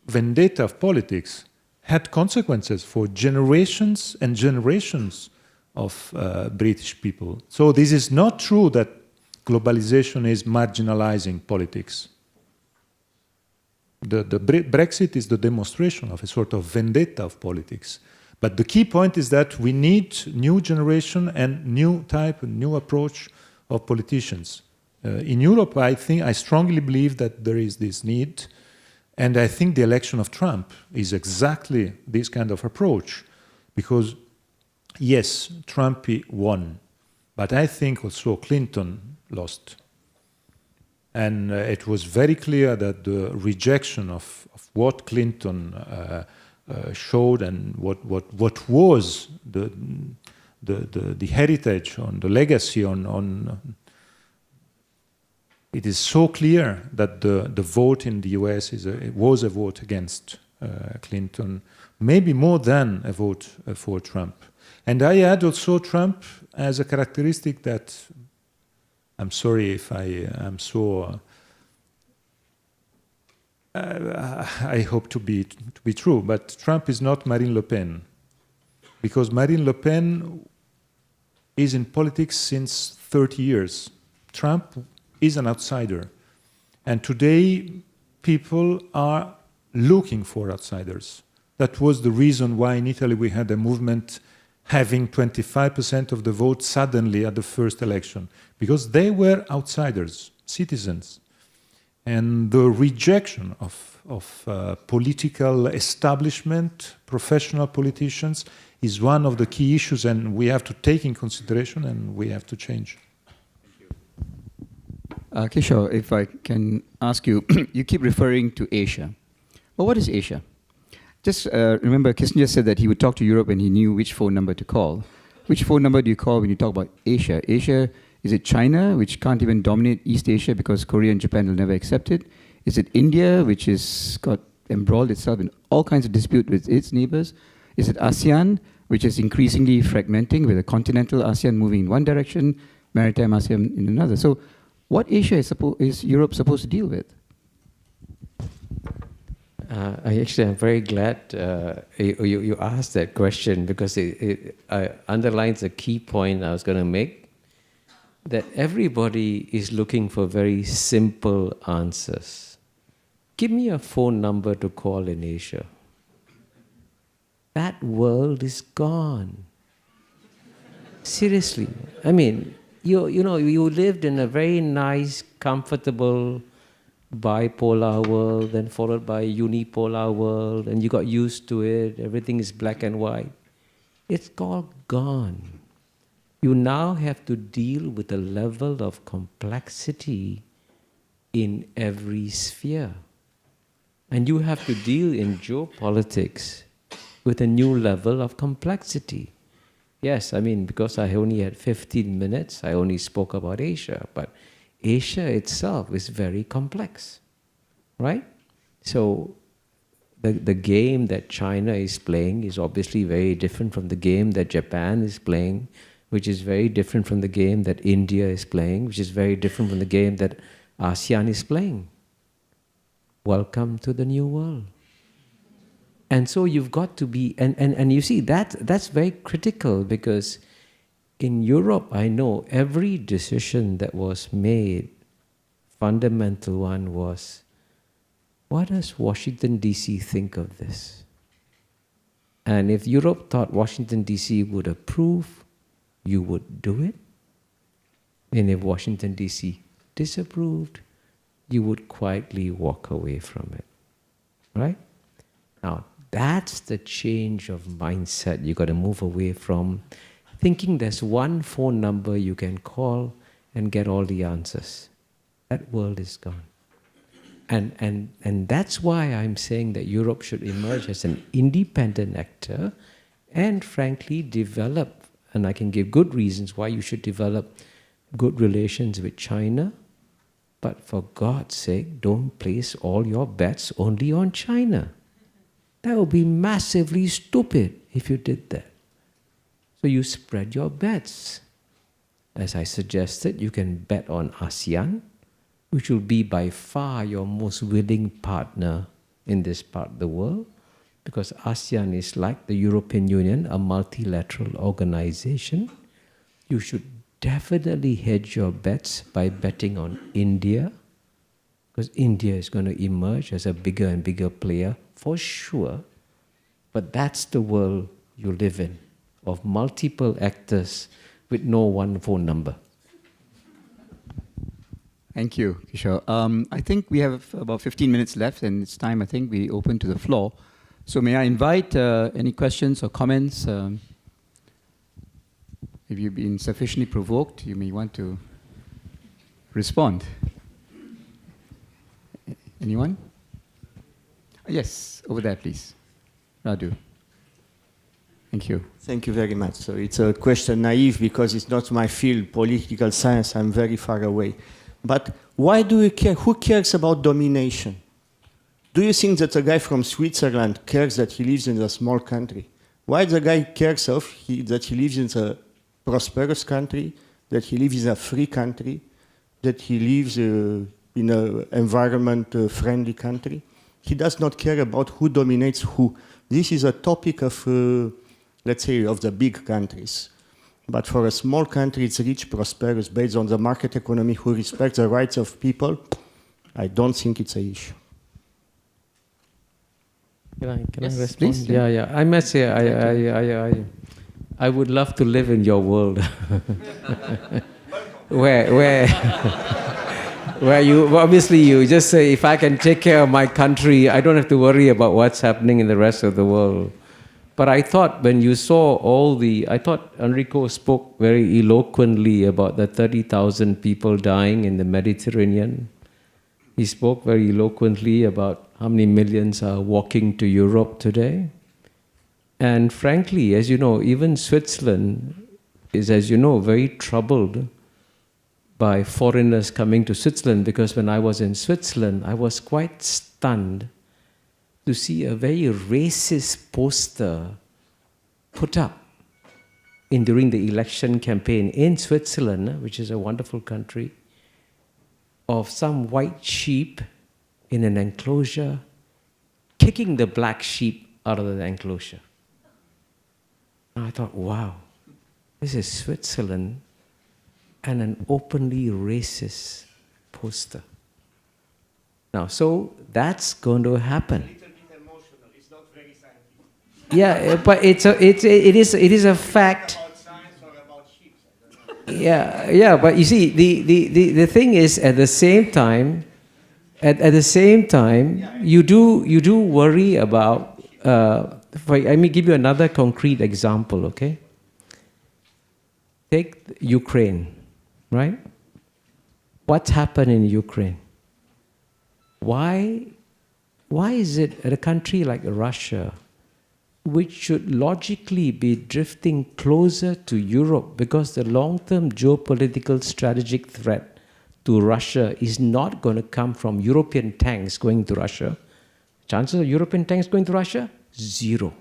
B: vendetta of politics had consequences for generations and generations of British people. So this is not true that globalization is marginalizing politics. The Brexit is the demonstration of a sort of vendetta of politics. But the key point is that we need new generation and new type, new approach of politicians. In Europe, I strongly believe that there is this need, and I think the election of Trump is exactly this kind of approach, because yes, Trump won, but I think also Clinton lost. And it was very clear that the rejection of what Clinton showed and what was the heritage on the legacy on it is so clear that the vote in the US was a vote against Clinton, maybe more than a vote for Trump. And I add also Trump as a characteristic that, I'm sorry if I am so, I hope to be true, but Trump is not Marine Le Pen, because Marine Le Pen is in politics since 30 years. Trump is an outsider. And today, people are looking for outsiders. That was the reason why in Italy we had a movement having 25% of the vote suddenly at the first election, because they were outsiders, citizens. And the rejection of political establishment, professional politicians, is one of the key issues, and we have to take in consideration and we have to change.
A: Kishore, if I can ask you, you keep referring to Asia. Well, what is Asia? Just remember, Kissinger said that he would talk to Europe and he knew which phone number to call. Which phone number do you call when you talk about Asia? Asia, is it China, which can't even dominate East Asia because Korea and Japan will never accept it? Is it India, which has got embroiled itself in all kinds of dispute with its neighbors? Is it ASEAN, which is increasingly fragmenting, with a continental ASEAN moving in one direction, maritime ASEAN in another? So what Asia is Europe supposed to deal with?
C: I'm very glad you asked that question, because it underlines a key point I was going to make, that everybody is looking for very simple answers. Give me a phone number to call in Asia. That world is gone. Seriously. I mean, you lived in a very nice, comfortable, bipolar world, then followed by unipolar world, and you got used to it. Everything is black and white. It's all gone. You now have to deal with a level of complexity in every sphere. And you have to deal in geopolitics with a new level of complexity. Yes, I mean, because I only had 15 minutes, I only spoke about Asia, but Asia itself is very complex, right? So the game that China is playing is obviously very different from the game that Japan is playing, which is very different from the game that India is playing, which is very different from the game that ASEAN is playing. Welcome to the new world. And so you've got to be, and you see, that's very critical, because in Europe, I know every decision that was made, fundamental one was, what does Washington, D.C. think of this? And if Europe thought Washington, D.C. would approve, you would do it. And if Washington, D.C. disapproved, you would quietly walk away from it, right? Now, that's the change of mindset you got to move away from, thinking there's one phone number you can call and get all the answers. That world is gone. And that's why I'm saying that Europe should emerge as an independent actor and frankly develop, and I can give good reasons why you should develop good relations with China, but for God's sake, don't place all your bets only on China. That would be massively stupid if you did that. So you spread your bets. As I suggested, you can bet on ASEAN, which will be by far your most willing partner in this part of the world, because ASEAN is like the European Union, a multilateral organization. You should definitely hedge your bets by betting on India, because India is going to emerge as a bigger and bigger player for sure. But that's the world you live in, of multiple actors with no one phone number.
A: Thank you, Kishore. I think we have about 15 minutes left, and it's time, I think, we open to the floor. So may I invite any questions or comments? If you've been sufficiently provoked, you may want to respond. Anyone? Yes, over there, please. Radu. Thank you.
D: Thank you very much. So it's a question naive because it's not my field, political science. I'm very far away. But why do you care? Who cares about domination? Do you think that a guy from Switzerland cares that he lives in a small country? Why the guy cares that he lives in a prosperous country, that he lives in a free country, that he lives in an environment-friendly country? He does not care about who dominates who. This is a topic of, let's say, of the big countries. But for a small country, it's rich, prosperous, based on the market economy, who respects the rights of people. I don't think it's an issue.
C: Can
A: Yes,
C: I respond?
A: please.
C: Yeah. I must say, I would love to live in your world, where you obviously you just say, if I can take care of my country, I don't have to worry about what's happening in the rest of the world. But I thought when you saw I thought Enrico spoke very eloquently about the 30,000 people dying in the Mediterranean. He spoke very eloquently about how many millions are walking to Europe today. And frankly, as you know, even Switzerland is, as you know, very troubled by foreigners coming to Switzerland, because when I was in Switzerland, I was quite stunned to see a very racist poster put up during the election campaign in Switzerland, which is a wonderful country, of some white sheep in an enclosure kicking the black sheep out of the enclosure. And I thought, wow, this is Switzerland, and an openly racist poster. Now, so that's going to happen.
D: A little bit emotional. It's not very scientific.
C: Yeah, but it is a fact.
D: About science or about sheep?
C: Yeah. But you see, the thing is, at the same time, you do worry about. Let me give you another concrete example. Okay. Take Ukraine, right? What's happened in Ukraine? Why is it a country like Russia, which should logically be drifting closer to Europe, because the long-term geopolitical strategic threat to Russia is not going to come from European tanks going to Russia? Chances of European tanks going to Russia? Zero.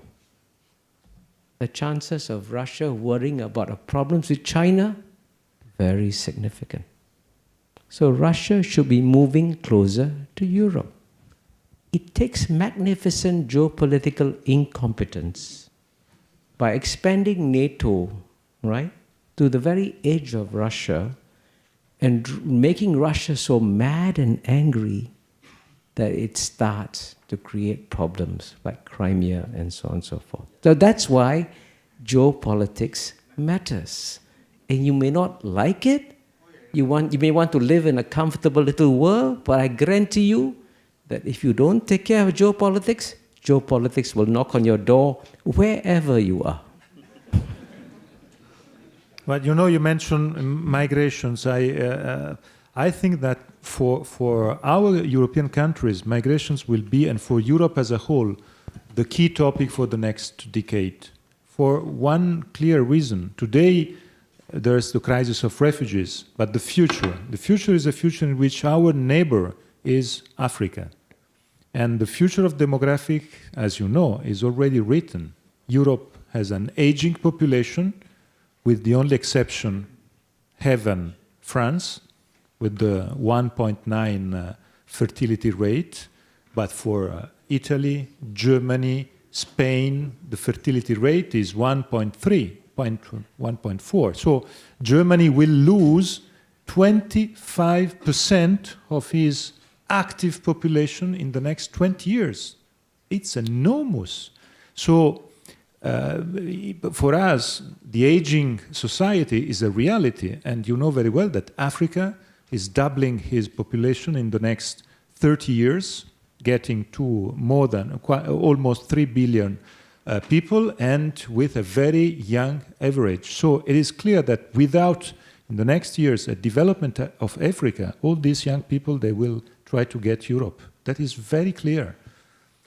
C: The chances of Russia worrying about problems with China? Very significant. So Russia should be moving closer to Europe. It takes magnificent geopolitical incompetence by expanding NATO, right, to the very edge of Russia and making Russia so mad and angry that it starts to create problems like Crimea and so on and so forth. So that's why geopolitics matters. And you may not like it. You may want to live in a comfortable little world, but I guarantee you that if you don't take care of geopolitics, geopolitics will knock on your door wherever you are.
B: But you mentioned migrations. I think that for our European countries, migrations will be, and for Europe as a whole, the key topic for the next decade. For one clear reason. Today, there's the crisis of refugees, but the future is a future in which our neighbor is Africa. And the future of demographic, as you know, is already written. Europe has an aging population, with the only exception having France, with the 1.9 fertility rate, but for Italy, Germany, Spain, the fertility rate is 1.3. 1.4. So Germany will lose 25% of his active population in the next 20 years. It's enormous. So for us, the aging society is a reality. And you know very well that Africa is doubling his population in the next 30 years, getting to more than almost 3 billion people, and with a very young average. So it is clear that without, in the next years, a development of Africa, all these young people, they will try to get Europe. That is very clear.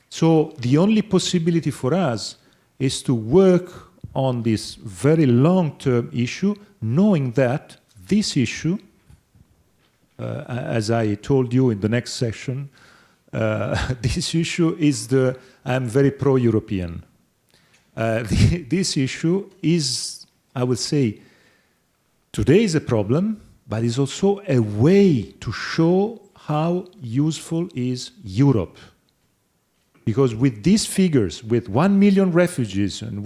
B: So the only possibility for us is to work on this very long-term issue, knowing that this issue, as I told you in the next session, this issue is I'm very pro-European. This issue is, I would say, today is a problem, but is also a way to show how useful is Europe. Because with these figures, with 1 million refugees, and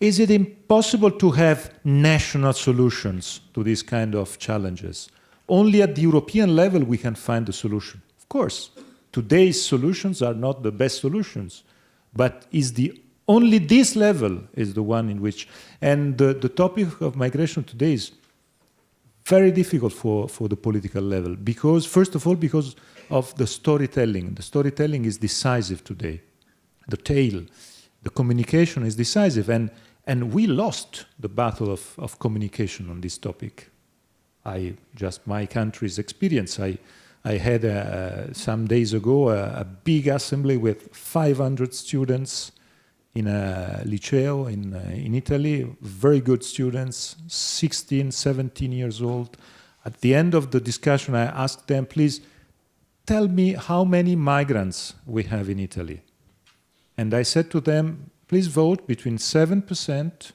B: is it impossible to have national solutions to these kind of challenges? Only at the European level we can find a solution. Of course, today's solutions are not the best solutions, but only this level is the one in which, and the topic of migration today is very difficult for the political level, because, first of all, because of the storytelling. The storytelling is decisive today. The tale, the communication is decisive, and we lost the battle of communication on this topic. My country's experience. I had some days ago a big assembly with 500 students in a liceo in Italy, very good students, 16, 17 years old. At the end of the discussion, I asked them, please tell me how many migrants we have in Italy. And I said to them, please vote between 7%,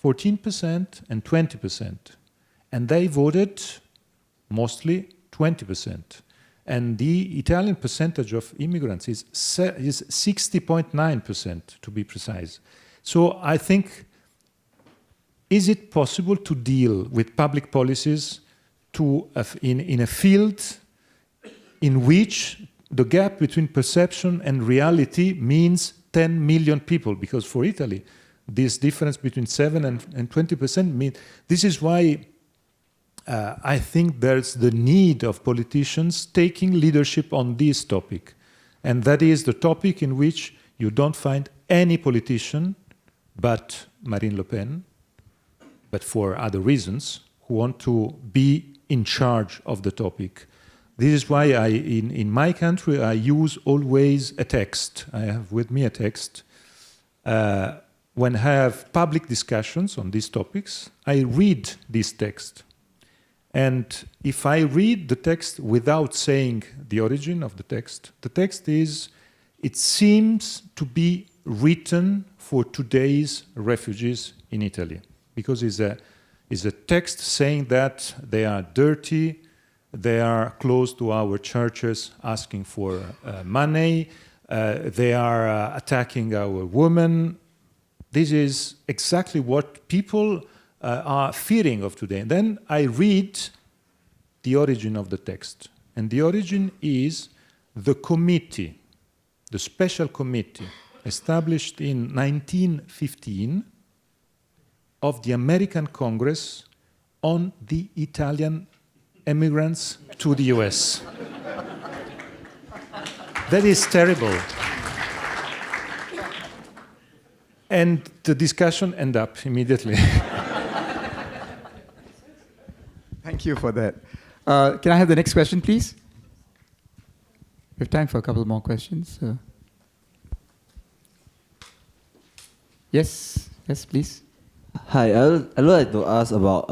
B: 14%, and 20%. And they voted mostly 20%. And the Italian percentage of immigrants is 60.9%, to be precise. So I think, is it possible to deal with public policies in a field in which the gap between perception and reality means 10 million people? Because for Italy, this difference between 7 and 20% means, this is why I think there's the need of politicians taking leadership on this topic. And that is the topic in which you don't find any politician but Marine Le Pen, but for other reasons, who want to be in charge of the topic. This is why in my country, I use always a text. I have with me a text. When I have public discussions on these topics, I read this text. And if I read the text without saying the origin of the text it seems to be written for today's refugees in Italy. Because it's a text saying that they are dirty, they are close to our churches asking for money, they are attacking our women. This is exactly what people are fearing of today. And then I read the origin of the text. And the origin is the committee, the special committee established in 1915 of the American Congress on the Italian immigrants to the US. That is terrible. And the discussion ended up immediately.
A: Thank you for that. Can I have the next question, please? We have time for a couple more questions. Yes, please.
E: Hi, I'd like to ask about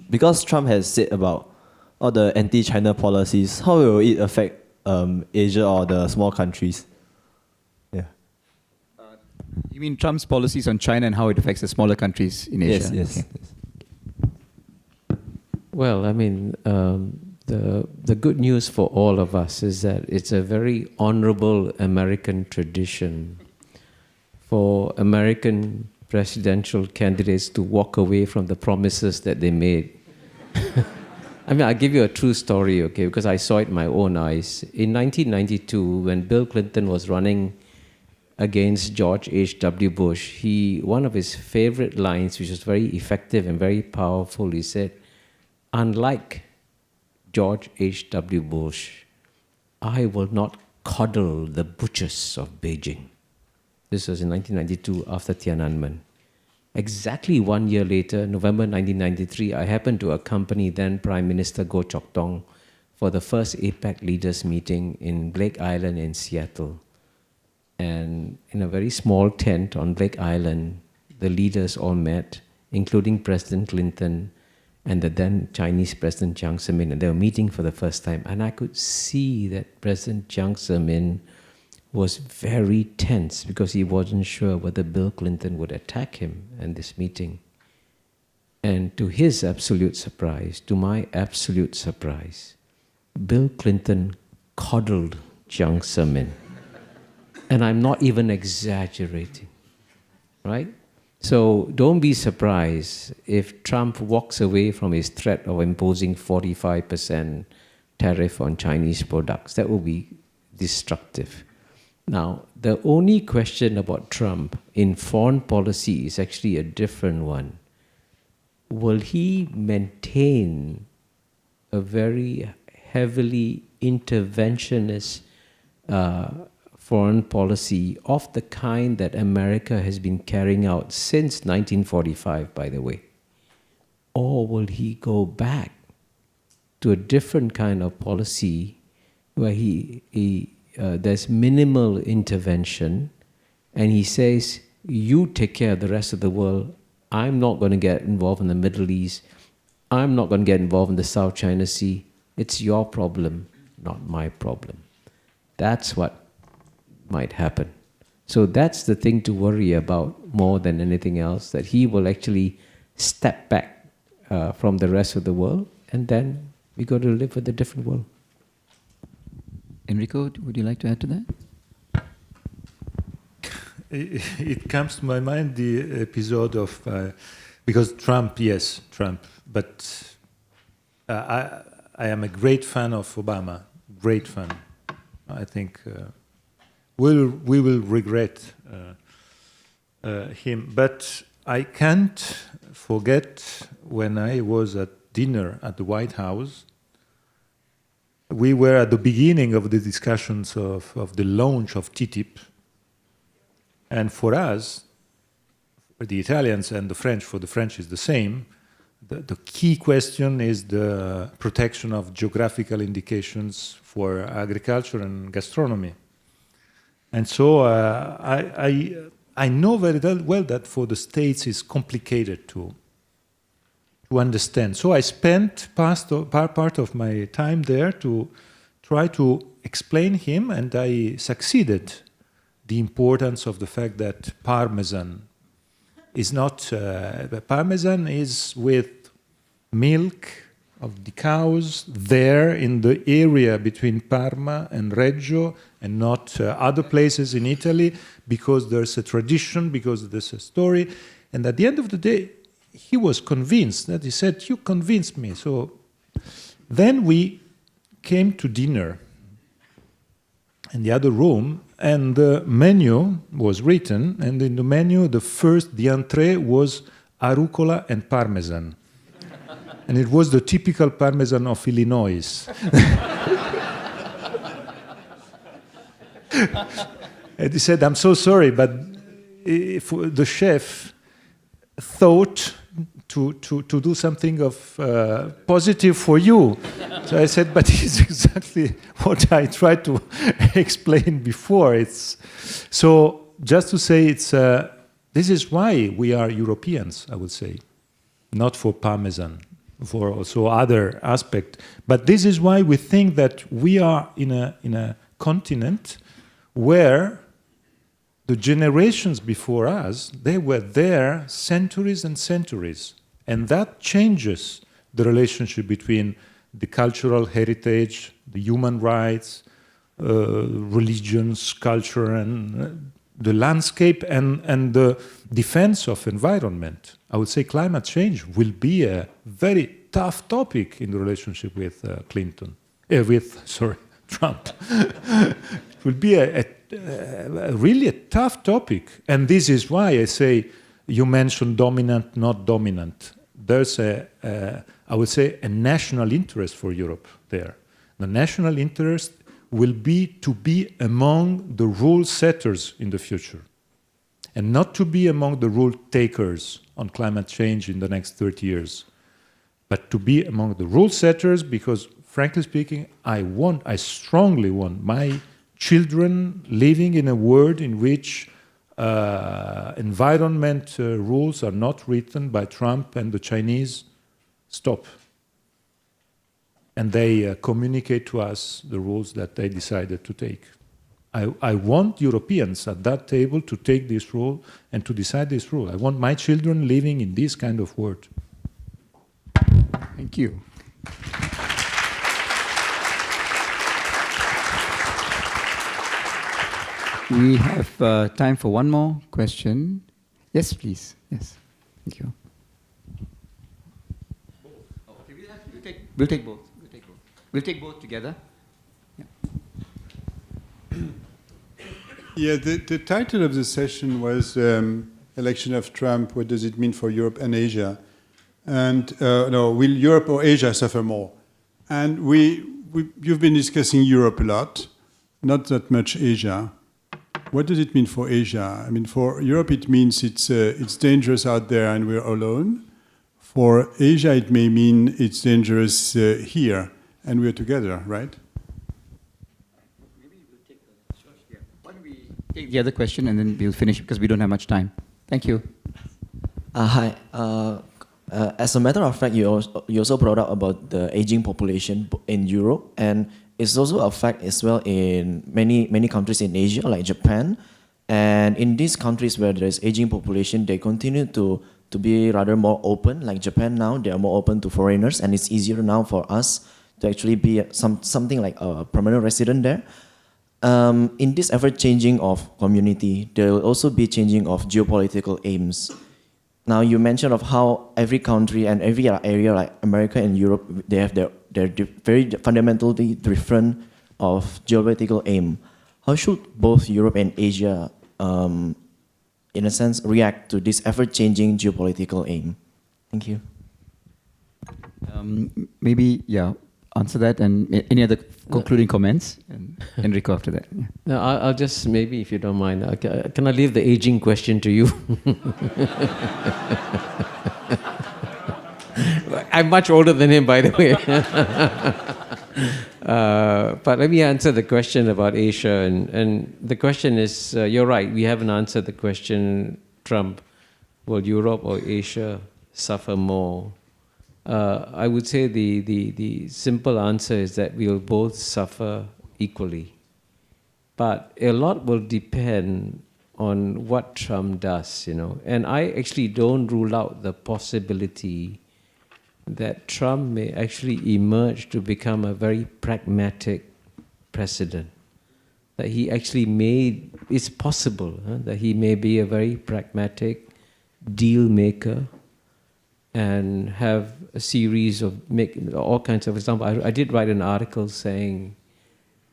E: because Trump has said about all the anti-China policies, how will it affect Asia or the small countries? Yeah.
A: You mean Trump's policies on China and how it affects the smaller countries in Asia?
E: Yes.
A: Okay.
C: Well, I mean, the good news for all of us is that it's a very honorable American tradition for American presidential candidates to walk away from the promises that they made. I mean, I'll give you a true story, okay, because I saw it in my own eyes. In 1992, when Bill Clinton was running against George H.W. Bush, one of his favorite lines, which was very effective and very powerful, he said, unlike George H.W. Bush, I will not coddle the butchers of Beijing. This was in 1992 after Tiananmen. Exactly 1 year later, November 1993, I happened to accompany then Prime Minister Goh Chok Tong for the first APEC leaders meeting in Blake Island in Seattle. And in a very small tent on Blake Island, the leaders all met, including President Clinton and the then Chinese President Jiang Zemin, and they were meeting for the first time. And I could see that President Jiang Zemin was very tense because he wasn't sure whether Bill Clinton would attack him in this meeting. And to his absolute surprise, to my absolute surprise, Bill Clinton coddled Jiang Zemin. And I'm not even exaggerating, right? So don't be surprised if Trump walks away from his threat of imposing 45% tariff on Chinese products. That will be destructive. Now, the only question about Trump in foreign policy is actually a different one. Will he maintain a very heavily interventionist foreign policy of the kind that America has been carrying out since 1945, by the way? Or will he go back to a different kind of policy where there's minimal intervention and he says, you take care of the rest of the world, I'm not going to get involved in the Middle East, I'm not going to get involved in the South China Sea, it's your problem, not my problem. That's what might happen. So that's the thing to worry about more than anything else, that he will actually step back from the rest of the world, and then we go to live with a different world.
A: Enrico, would you like to add to that?
B: It comes to my mind the episode of, because Trump, yes, Trump, but I am a great fan of Obama, great fan. I think we will regret him, but I can't forget when I was at dinner at the White House. We were at the beginning of the discussions of the launch of TTIP. And for us, for the Italians and the French, for the French is the same, the key question is the protection of geographical indications for agriculture and gastronomy. And so I know very well that for the States it's complicated to understand. So I spent part of my time there to try to explain him, and I succeeded. The importance of the fact that Parmesan is not, Parmesan is with milk of the cows there in the area between Parma and Reggio, and not other places in Italy, because there's a tradition, because there's a story. And at the end of the day, he was convinced that he said, you convinced me. So then we came to dinner in the other room, and the menu was written, and in the menu, the entree was arugula and Parmesan. And it was the typical Parmesan of Illinois. And he said, I'm so sorry, but if the chef thought to do something of positive for you. So I said, but it's exactly what I tried to explain before. It's so just to say, it's this is why we are Europeans, I would say, not for Parmesan, for also other aspect. But this is why we think that we are in a continent where the generations before us, they were there centuries and centuries. And that changes the relationship between the cultural heritage, the human rights, religions, culture, and the landscape, and the defense of environment. I would say climate change will be a very tough topic in the relationship with Trump. It will be really a tough topic. And this is why I say, you mentioned dominant, not dominant. there's I would say, a national interest for Europe there. The national interest will be to be among the rule setters in the future, and not to be among the rule takers on climate change in the next 30 years, but to be among the rule setters, because frankly speaking, I strongly want my children living in a world in which environment rules are not written by Trump and the Chinese. Stop. And they communicate to us the rules that they decided to take. I want Europeans at that table to take this rule and to decide this rule. I want my children living in this kind of world.
A: Thank you. We have time for one more question. Yes, please. Yes. Thank you. Okay, we'll take both. We'll take both together. Yeah.
F: Yeah, the title of the session was Election of Trump, what does it mean for Europe and Asia? And no, will Europe or Asia suffer more? And you've been discussing Europe a lot, not that much Asia. What does it mean for Asia? I mean, for Europe, it means it's dangerous out there and we're alone. For Asia, it may mean it's dangerous here and we're together, right?
A: Maybe we'll take why don't we take the other question and then we'll finish because we don't have much time. Thank you.
E: Hi. As a matter of fact, you also brought up about the aging population in Europe, and it's also a fact as well in many countries in Asia, like Japan. And in these countries where there is aging population, they continue to be rather more open. Like Japan now, they are more open to foreigners, and it's easier now for us to actually be something like a permanent resident there. In this ever-changing of community, there will also be changing of geopolitical aims. Now you mentioned of how every country and every area like America and Europe, they have their very fundamentally different of geopolitical aim. How should both Europe and Asia, in a sense, react to this ever-changing geopolitical aim? Thank you.
A: Maybe, answer that, and any other concluding comments? And Enrico after that. Yeah.
C: No, I'll just, maybe if you don't mind, can I leave the aging question to you? I'm much older than him, by the way. But let me answer the question about Asia. And the question is, you're right, we haven't answered the question, Trump, will Europe or Asia suffer more? I would say the simple answer is that we'll both suffer equally. But a lot will depend on what Trump does, And I actually don't rule out the possibility that Trump may actually emerge to become a very pragmatic president. That he actually it's possible that he may be a very pragmatic deal maker and have a series of all kinds of examples. I did write an article saying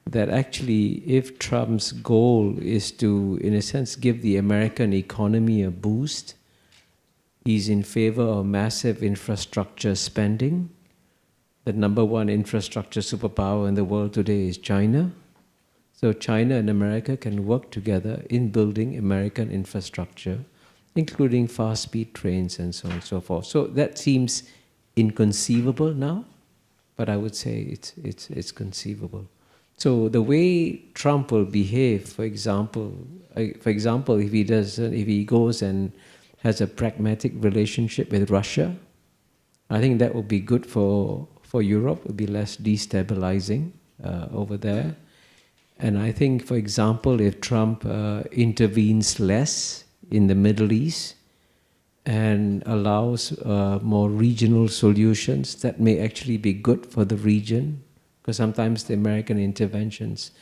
C: that actually if Trump's goal is to, in a sense, give the American economy a boost, he's in favor of massive infrastructure spending. The number one infrastructure superpower in the world today is China. So China and America can work together in building American infrastructure, including fast-speed trains and so on and so forth. So that seems inconceivable now, but I would say it's conceivable. So the way Trump will behave, for example, if he goes and has a pragmatic relationship with Russia, I think that will be good for Europe. It will be less destabilizing over there. And I think, for example, if Trump intervenes less in the Middle East and allows more regional solutions, that may actually be good for the region, because sometimes the American interventions,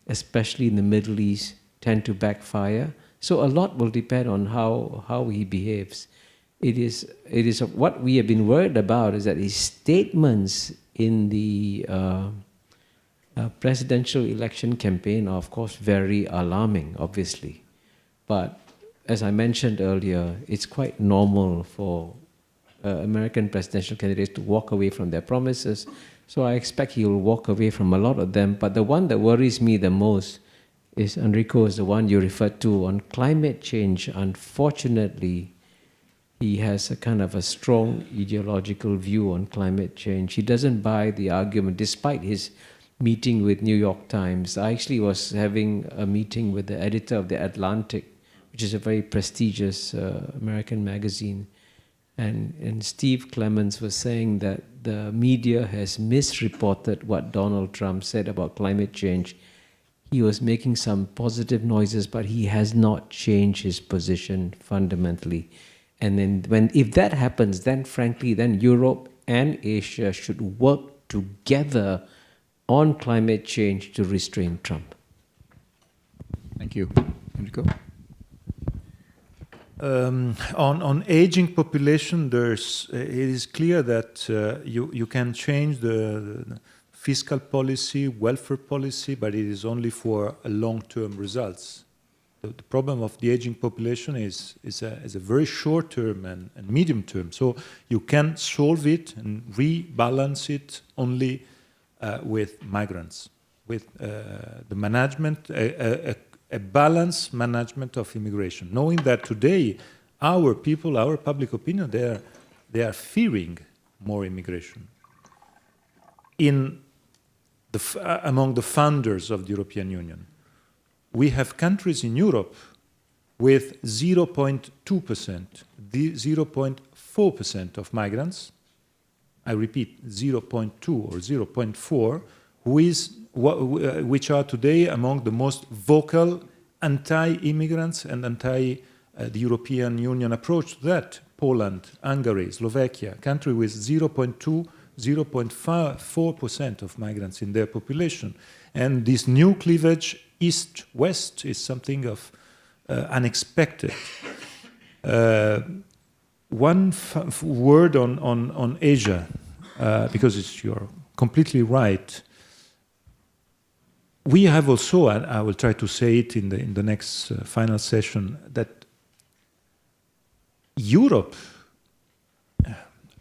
C: especially in the Middle East, tend to backfire. So a lot will depend on how he behaves. It is what we have been worried about is that his statements in the presidential election campaign are, of course, very alarming, obviously. But as I mentioned earlier, it's quite normal for American presidential candidates to walk away from their promises. So I expect he will walk away from a lot of them. But the one that worries me the most is, Enrico, is the one you referred to on climate change. Unfortunately, he has a kind of a strong ideological view on climate change. He doesn't buy the argument, despite his meeting with New York Times. I actually was having a meeting with the editor of The Atlantic, which is a very prestigious American magazine. And Steve Clements was saying that the media has misreported what Donald Trump said about climate change. He was making some positive noises, but he has not changed his position fundamentally. And then if that happens, then frankly, then Europe and Asia should work together on climate change to restrain Trump.
A: Thank you. Enrico?
B: On aging population, it is clear that you can change the fiscal policy, welfare policy, but it is only for long-term results. The problem of the aging population is a very short-term and medium-term. So you can solve it and rebalance it only with migrants, with the management, a balanced management of immigration, knowing that today our people, our public opinion, they are fearing more immigration. Among the founders of the European Union, we have countries in Europe with 0.2%, 0.4% of migrants. I repeat, 0.2 or 0.4, which are today among the most vocal anti-immigrants and anti-the European Union approach to that. Poland, Hungary, Slovakia, country with 0.2, 0.4% of migrants in their population. And this new cleavage east-west is something of unexpected. One word on Asia, because you're completely right. We have also, and I will try to say it in the next final session, that Europe,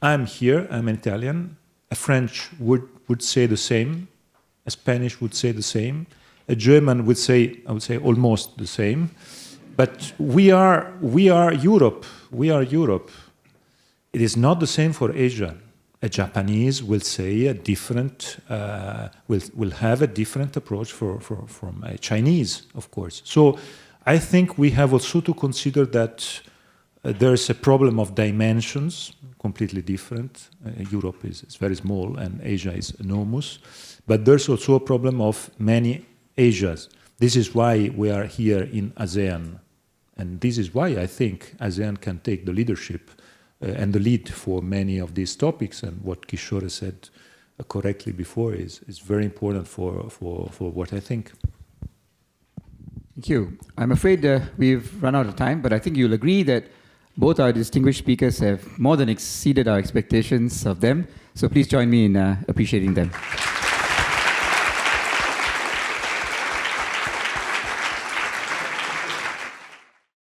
B: I'm here, I'm Italian, a French would say the same, a Spanish would say the same, a German would say, I would say almost the same, but we are Europe, we are Europe. It is not the same for Asia. A Japanese will say a different, will have a different approach from a Chinese, of course. So I think we have also to consider that there's a problem of dimensions, completely different. Europe is very small and Asia is enormous. But there's also a problem of many Asias. This is why we are here in ASEAN. And this is why I think ASEAN can take the leadership and the lead for many of these topics, and what Kishore said correctly before is very important for what I think.
A: Thank you. I'm afraid we've run out of time, but I think you'll agree that both our distinguished speakers have more than exceeded our expectations of them. So please join me in appreciating them.